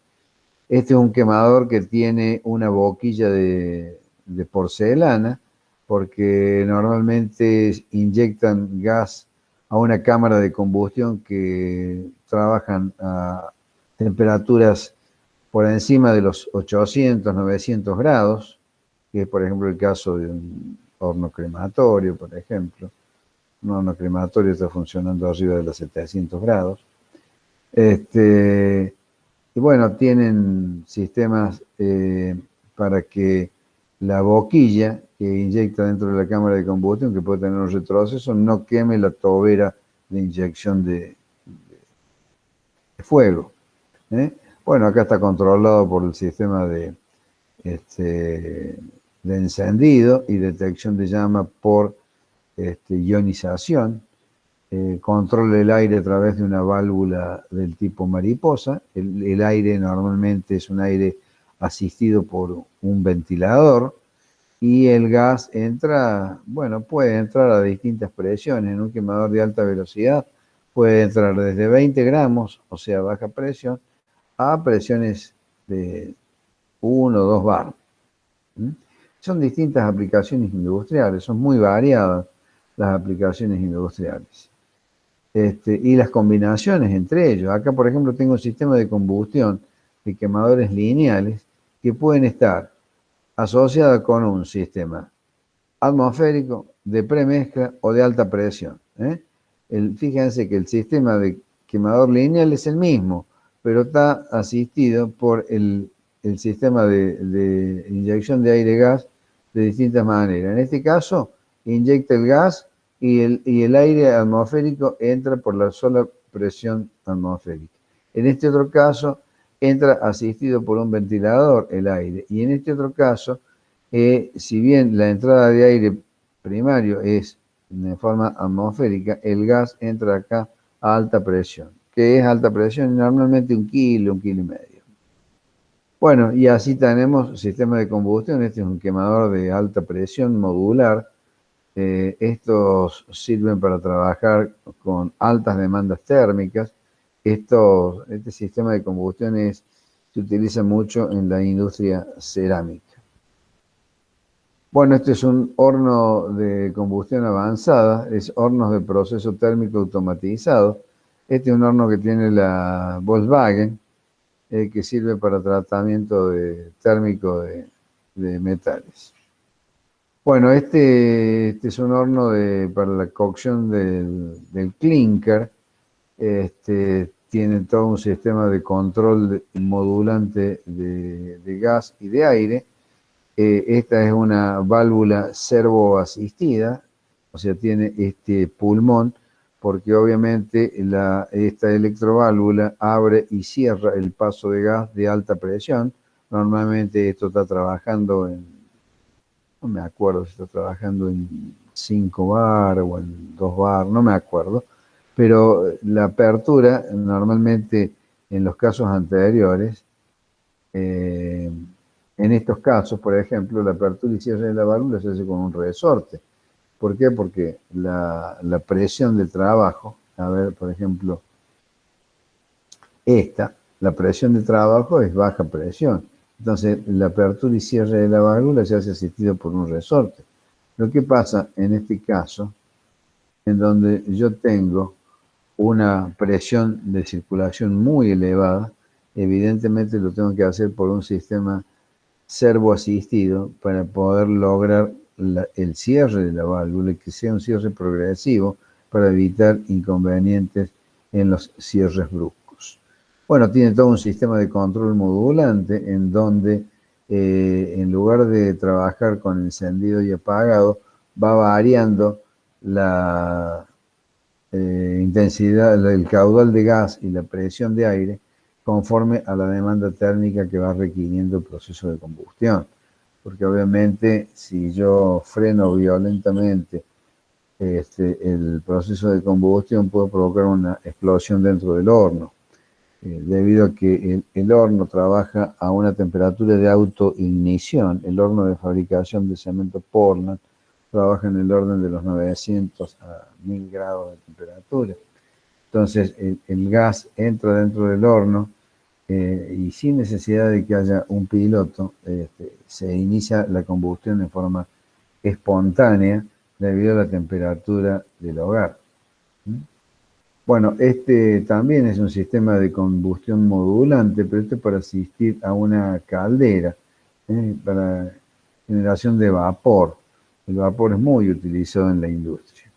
Este es un quemador que tiene una boquilla de porcelana, porque normalmente inyectan gas a una cámara de combustión que trabajan a temperaturas por encima de los 800, 900 grados, que es por ejemplo el caso de un horno crematorio, por ejemplo. Un horno crematorio está funcionando arriba de los 700 grados. Y bueno, tienen sistemas para que la boquilla que inyecta dentro de la cámara de combustión, que puede tener un retroceso, no queme la tobera de inyección de fuego. Bueno, acá está controlado por el sistema de encendido y detección de llama por ionización. Controla el aire a través de una válvula del tipo mariposa. El aire normalmente es un aire asistido por un ventilador, y el gas entra, bueno, puede entrar a distintas presiones. En un quemador de alta velocidad puede entrar desde 20 gramos, o sea, baja presión, a presiones de 1 o 2 bar. Son distintas aplicaciones industriales, son muy variadas las aplicaciones industriales. Y las combinaciones entre ellos. Acá, por ejemplo, tengo un sistema de combustión de quemadores lineales que pueden estar asociados con un sistema atmosférico, de premezcla o de alta presión. Fíjense que el sistema de quemador lineal es el mismo, pero está asistido por el sistema de inyección de aire-gas de distintas maneras. En este caso, inyecta el gas y el aire atmosférico entra por la sola presión atmosférica. En este otro caso, entra asistido por un ventilador el aire. Y en este otro caso, si bien la entrada de aire primario es de forma atmosférica, el gas entra acá a alta presión. ¿Qué es alta presión? Normalmente 1 kilo, 1,5 kilos. Bueno, y así tenemos sistema de combustión. Este es un quemador de alta presión modular. Estos sirven para trabajar con altas demandas térmicas. Este sistema de combustión es se utiliza mucho en la industria cerámica. Bueno, este es un horno de combustión avanzada, es hornos de proceso térmico automatizado. Este es un horno que tiene la Volkswagen, que sirve para tratamiento térmico de metales. Bueno, este es un horno para la cocción del clinker. Tiene todo un sistema de control modulante de gas y de aire. Esta es una válvula servoasistida, o sea, tiene este pulmón, porque obviamente esta electroválvula abre y cierra el paso de gas de alta presión. Normalmente esto está trabajando no me acuerdo si está trabajando en 5 bar o en 2 bar, no me acuerdo, pero la apertura normalmente en los casos anteriores, en estos casos, por ejemplo, la apertura y cierre de la válvula se hace con un resorte. ¿Por qué? Porque la presión de trabajo, a ver, por ejemplo, la presión de trabajo es baja presión. Entonces, la apertura y cierre de la válvula se hace asistido por un resorte. Lo que pasa en este caso, en donde yo tengo una presión de circulación muy elevada, evidentemente lo tengo que hacer por un sistema servoasistido para poder lograr el cierre de la válvula y que sea un cierre progresivo para evitar inconvenientes en los cierres bruscos. Bueno, tiene todo un sistema de control modulante en donde en lugar de trabajar con encendido y apagado, va variando la intensidad, el caudal de gas y la presión de aire conforme a la demanda térmica que va requiriendo el proceso de combustión. Porque obviamente si yo freno violentamente el proceso de combustión puede provocar una explosión dentro del horno, debido a que el horno trabaja a una temperatura de autoignición. El horno de fabricación de cemento Portland trabaja en el orden de los 900 a 1000 grados de temperatura. Entonces el gas entra dentro del horno y sin necesidad de que haya un piloto, se inicia la combustión de forma espontánea debido a la temperatura del hogar. Bueno, este también es un sistema de combustión modulante, pero esto es para asistir a una caldera, para generación de vapor. El vapor es muy utilizado en la industria.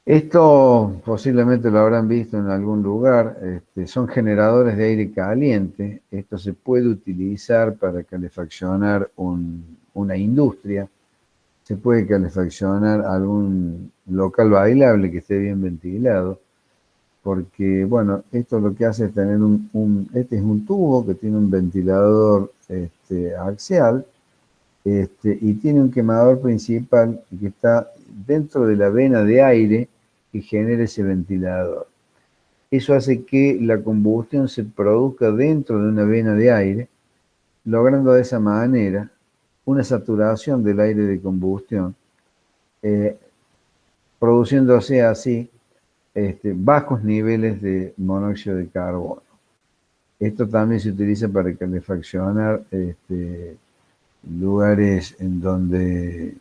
Esto posiblemente lo habrán visto en algún lugar, son generadores de aire caliente. Esto se puede utilizar para calefaccionar una industria, se puede calefaccionar algún local bailable que esté bien ventilado, porque, bueno, esto lo que hace es tener este es un tubo que tiene un ventilador axial, y tiene un quemador principal que está dentro de la vena de aire que genera ese ventilador. Eso hace que la combustión se produzca dentro de una vena de aire, logrando de esa manera una saturación del aire de combustión, produciéndose así bajos niveles de monóxido de carbono. Esto también se utiliza para calefaccionar lugares en donde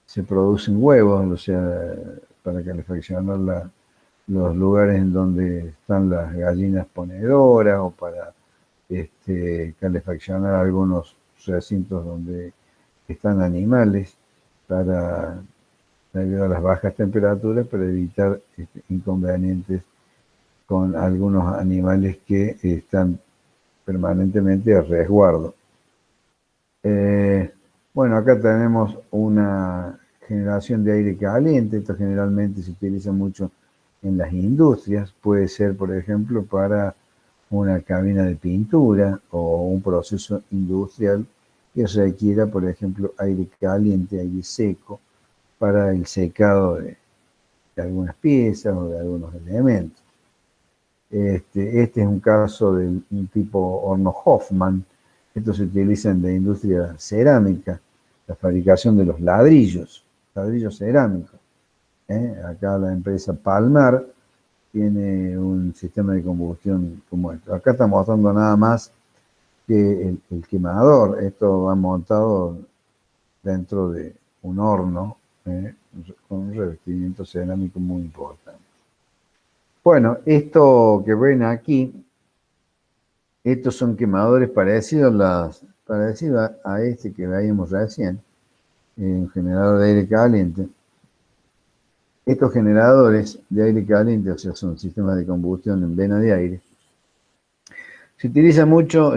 se producen huevos, o sea, para calefaccionar los lugares en donde están las gallinas ponedoras, o para calefaccionar algunos recintos donde están animales, debido a las bajas temperaturas, para evitar inconvenientes con algunos animales que están permanentemente a resguardo. Bueno, acá tenemos una generación de aire caliente. Esto generalmente se utiliza mucho en las industrias. Puede ser, por ejemplo, para una cabina de pintura o un proceso industrial que requiera, por ejemplo, aire caliente, aire seco, para el secado de algunas piezas o de algunos elementos. Este es un caso de un tipo horno Hoffman. Esto se utiliza en la industria cerámica, la fabricación de los ladrillos cerámicos. Acá la empresa Palmar tiene un sistema de combustión como esto. Acá está mostrando nada más que el quemador. Esto va montado dentro de un horno con un revestimiento cerámico muy importante. Bueno, esto que ven aquí, estos son quemadores parecidos a este que veíamos recién, un generador de aire caliente. Estos generadores de aire caliente, o sea, son sistemas de combustión en vena de aire, se utiliza mucho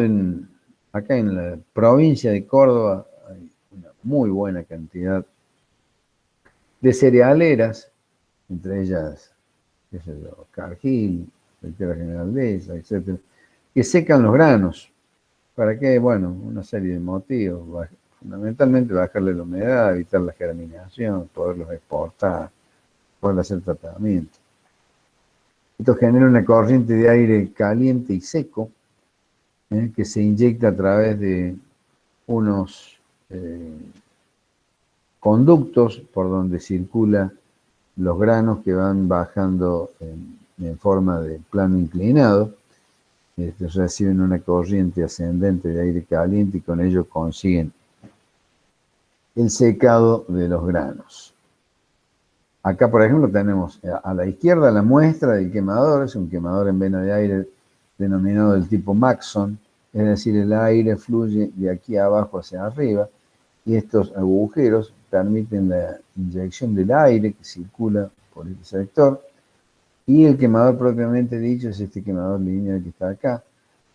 acá en la provincia de Córdoba. Hay una muy buena cantidad de cerealeras, entre ellas, qué sé yo, Cargill, Leitera General Deza, etcétera, que secan los granos. ¿Para qué? Bueno, una serie de motivos. Fundamentalmente bajarle la humedad, evitar la germinación, poderlos exportar, poder hacer tratamiento. Esto genera una corriente de aire caliente y seco que se inyecta a través de unos conductos por donde circula los granos que van bajando en forma de plano inclinado. Reciben una corriente ascendente de aire caliente y con ello consiguen el secado de los granos. Acá, por ejemplo, tenemos a la izquierda la muestra del quemador. Es un quemador en vena de aire denominado del tipo Maxon, es decir, el aire fluye de aquí abajo hacia arriba y estos agujeros permiten la inyección del aire que circula por este sector. Y el quemador propiamente dicho es este quemador lineal que está acá.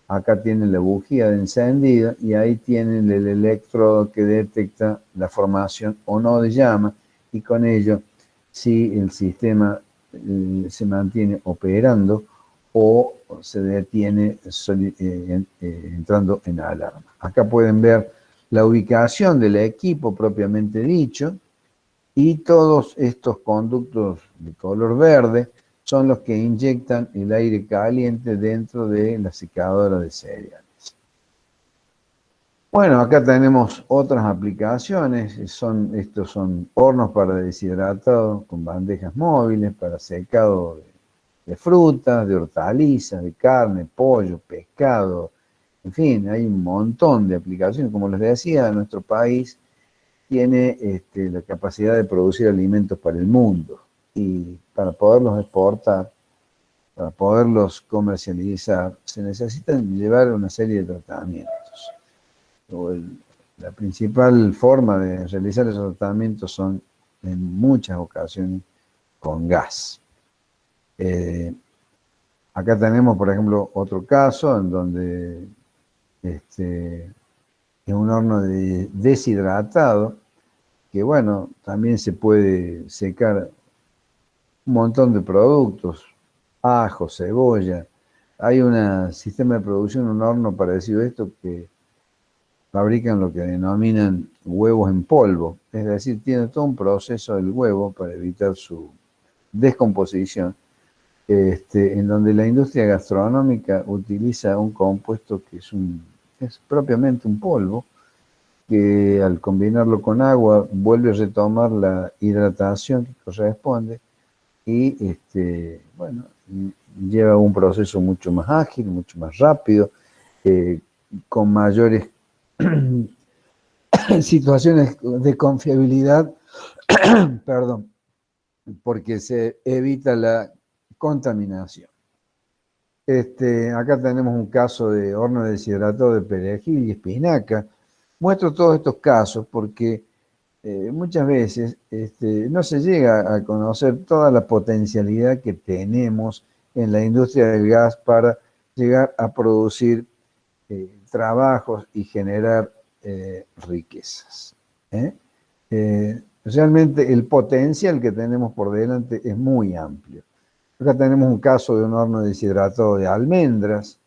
Acá tienen la bujía de encendido y ahí tienen el electrodo que detecta la formación o no de llama, y con ello si el sistema se mantiene operando o se detiene entrando en alarma. Acá pueden ver la ubicación del equipo propiamente dicho, y todos estos conductos de color verde son los que inyectan el aire caliente dentro de la secadora de cereales. Bueno, acá tenemos otras aplicaciones. Estos son hornos para deshidratado con bandejas móviles para secado de frutas, de hortalizas, de carne, pollo, pescado. En fin, hay un montón de aplicaciones. Como les decía, nuestro país tiene la capacidad de producir alimentos para el mundo, y para poderlos exportar, para poderlos comercializar, se necesitan llevar una serie de tratamientos. La principal forma de realizar esos tratamientos son en muchas ocasiones con gas. Acá tenemos, por ejemplo, otro caso en donde es un horno deshidratado, que bueno, también se puede secar un montón de productos, ajo, cebolla. Hay un sistema de producción, un horno parecido a esto, que fabrican lo que denominan huevos en polvo, es decir, tiene todo un proceso del huevo para evitar su descomposición, en donde la industria gastronómica utiliza un compuesto que es propiamente un polvo, que al combinarlo con agua vuelve a retomar la hidratación que corresponde y bueno, lleva un proceso mucho más ágil, mucho más rápido, con mayores situaciones de confiabilidad, perdón, porque se evita la contaminación. Acá tenemos un caso de horno deshidratado de perejil y espinaca. Muestro todos estos casos porque muchas veces no se llega a conocer toda la potencialidad que tenemos en la industria del gas para llegar a producir trabajos y generar riquezas. Realmente el potencial que tenemos por delante es muy amplio. Acá tenemos un caso de un horno deshidratado de almendras.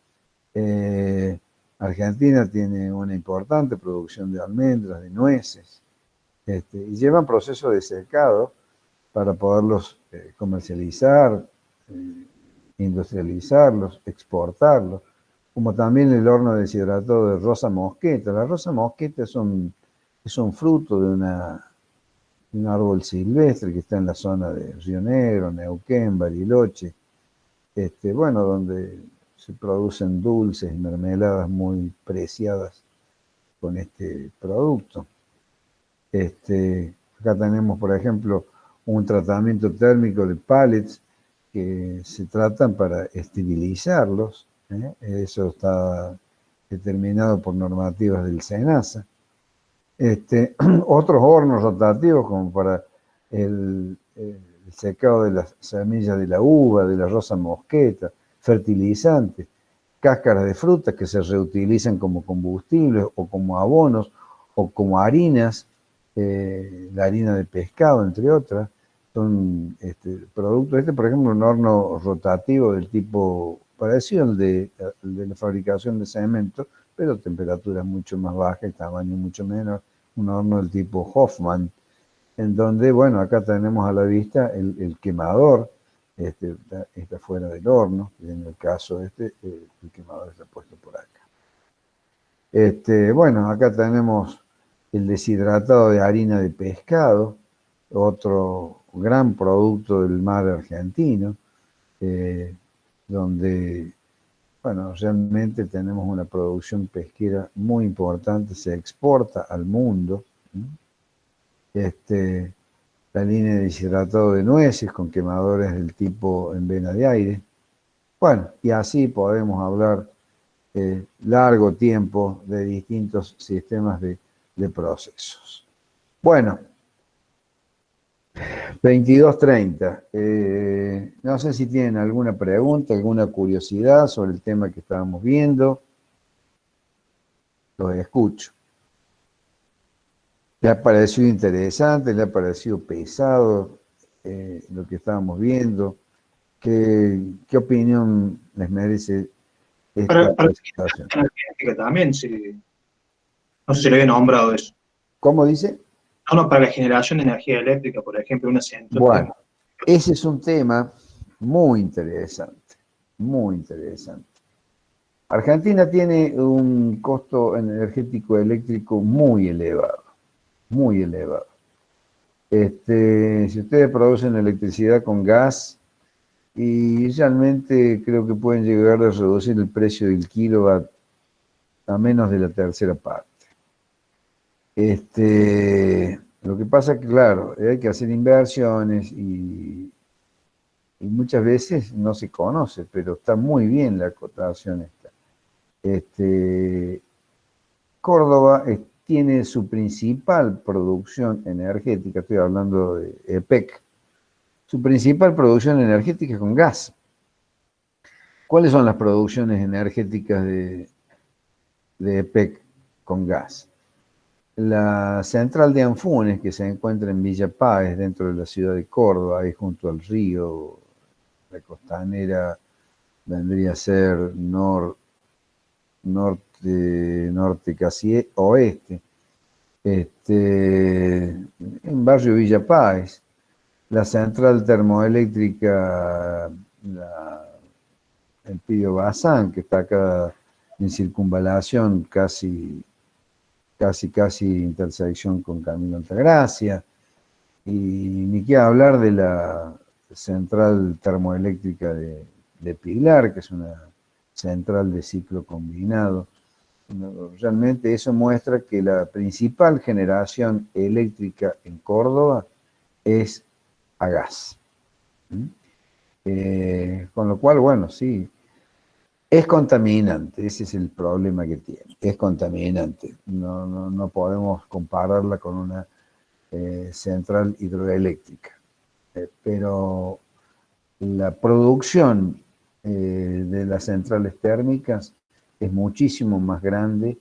Argentina tiene una importante producción de almendras, de nueces, y llevan procesos de secado para poderlos comercializar, industrializarlos, exportarlos, como también el horno deshidratado de rosa mosqueta. La rosa mosqueta es un fruto de un árbol silvestre que está en la zona de Río Negro, Neuquén, Bariloche, bueno, donde se producen dulces y mermeladas muy preciadas con este producto. Acá tenemos, por ejemplo, un tratamiento térmico de pallets que se tratan para esterilizarlos. Eso está determinado por normativas del SENASA. Otros hornos rotativos como para el secado de las semillas de la uva, de la rosa mosqueta, fertilizantes, cáscaras de frutas que se reutilizan como combustibles o como abonos o como harinas, la harina de pescado, entre otras. Son productos, por ejemplo, un horno rotativo del tipo parecido al de la fabricación de cemento, pero temperaturas mucho más bajas y tamaño mucho menor, un horno del tipo Hoffman, en donde, bueno, acá tenemos a la vista el quemador, está fuera del horno, y en el caso el quemador está puesto por acá. Bueno, acá tenemos el deshidratado de harina de pescado, otro gran producto del mar argentino, donde, bueno, realmente tenemos una producción pesquera muy importante, se exporta al mundo. La línea de deshidratado de nueces con quemadores del tipo en vena de aire. Bueno, y así podemos hablar largo tiempo de distintos sistemas de procesos. Bueno, 22:30. No sé si tienen alguna pregunta, alguna curiosidad sobre el tema que estábamos viendo. Los escucho. ¿Le ha parecido interesante? ¿Le ha parecido pesado lo que estábamos viendo? ¿Qué opinión les merece esta Para presentación? la energética también, sí. No sé si lo había nombrado eso. ¿Cómo dice? No, para la generación de energía eléctrica, por ejemplo, una central. Bueno, ese es un tema muy interesante, muy interesante. Argentina tiene un costo energético eléctrico muy elevado, muy elevado. Si ustedes producen electricidad con gas, y realmente creo que pueden llegar a reducir el precio del kilowatt a menos de la tercera parte. Lo que pasa es que, claro, hay que hacer inversiones y muchas veces no se conoce, pero está muy bien la acotación esta. Córdoba tiene su principal producción energética, estoy hablando de EPEC, su principal producción energética es con gas. ¿Cuáles son las producciones energéticas de EPEC con gas? La central de Anfunes, que se encuentra en Villa Páez, dentro de la ciudad de Córdoba, ahí junto al río, la costanera vendría a ser norte casi oeste, en barrio Villa Páez. La central termoeléctrica, el Pío Bazán, que está acá en circunvalación, casi intersección con Camino Altagracia, y ni qué hablar de la central termoeléctrica de Pilar, que es una central de ciclo combinado. Realmente eso muestra que la principal generación eléctrica en Córdoba es a gas. Con lo cual, bueno, sí, es contaminante, ese es el problema que tiene, es contaminante. No podemos compararla con una central hidroeléctrica, pero la producción de las centrales térmicas es muchísimo más grande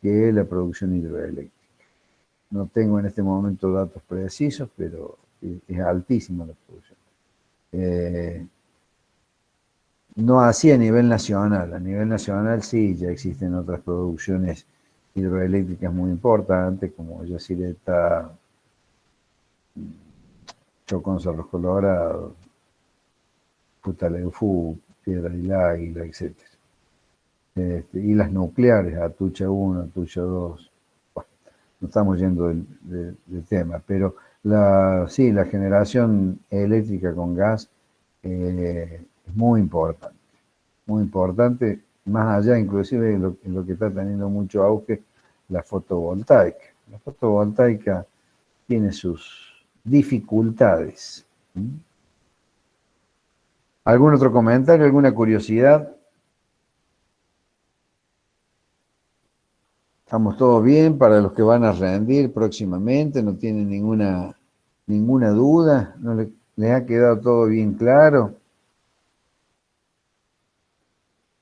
que la producción hidroeléctrica. No tengo en este momento datos precisos, pero es altísima la producción. No así a nivel nacional sí, ya existen otras producciones hidroeléctricas muy importantes, como Yacyretá, Chocón, Cerros Colorados, Futaleufú, Piedra del Águila, etc. Y las nucleares, Atucha 1, Atucha 2. Bueno, no estamos yendo del tema, pero sí, la generación eléctrica con gas es muy importante, más allá inclusive en lo que está teniendo mucho auge, la fotovoltaica. La fotovoltaica tiene sus dificultades. ¿Algún otro comentario, alguna curiosidad? ¿Estamos todos bien para los que van a rendir próximamente? ¿No tienen ninguna duda? ¿No les ha quedado todo bien claro?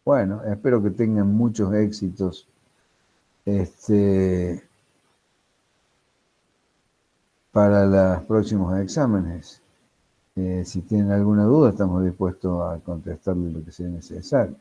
Bueno, espero que tengan muchos éxitos. Para los próximos exámenes. Si tienen alguna duda, estamos dispuestos a contestarles lo que sea necesario.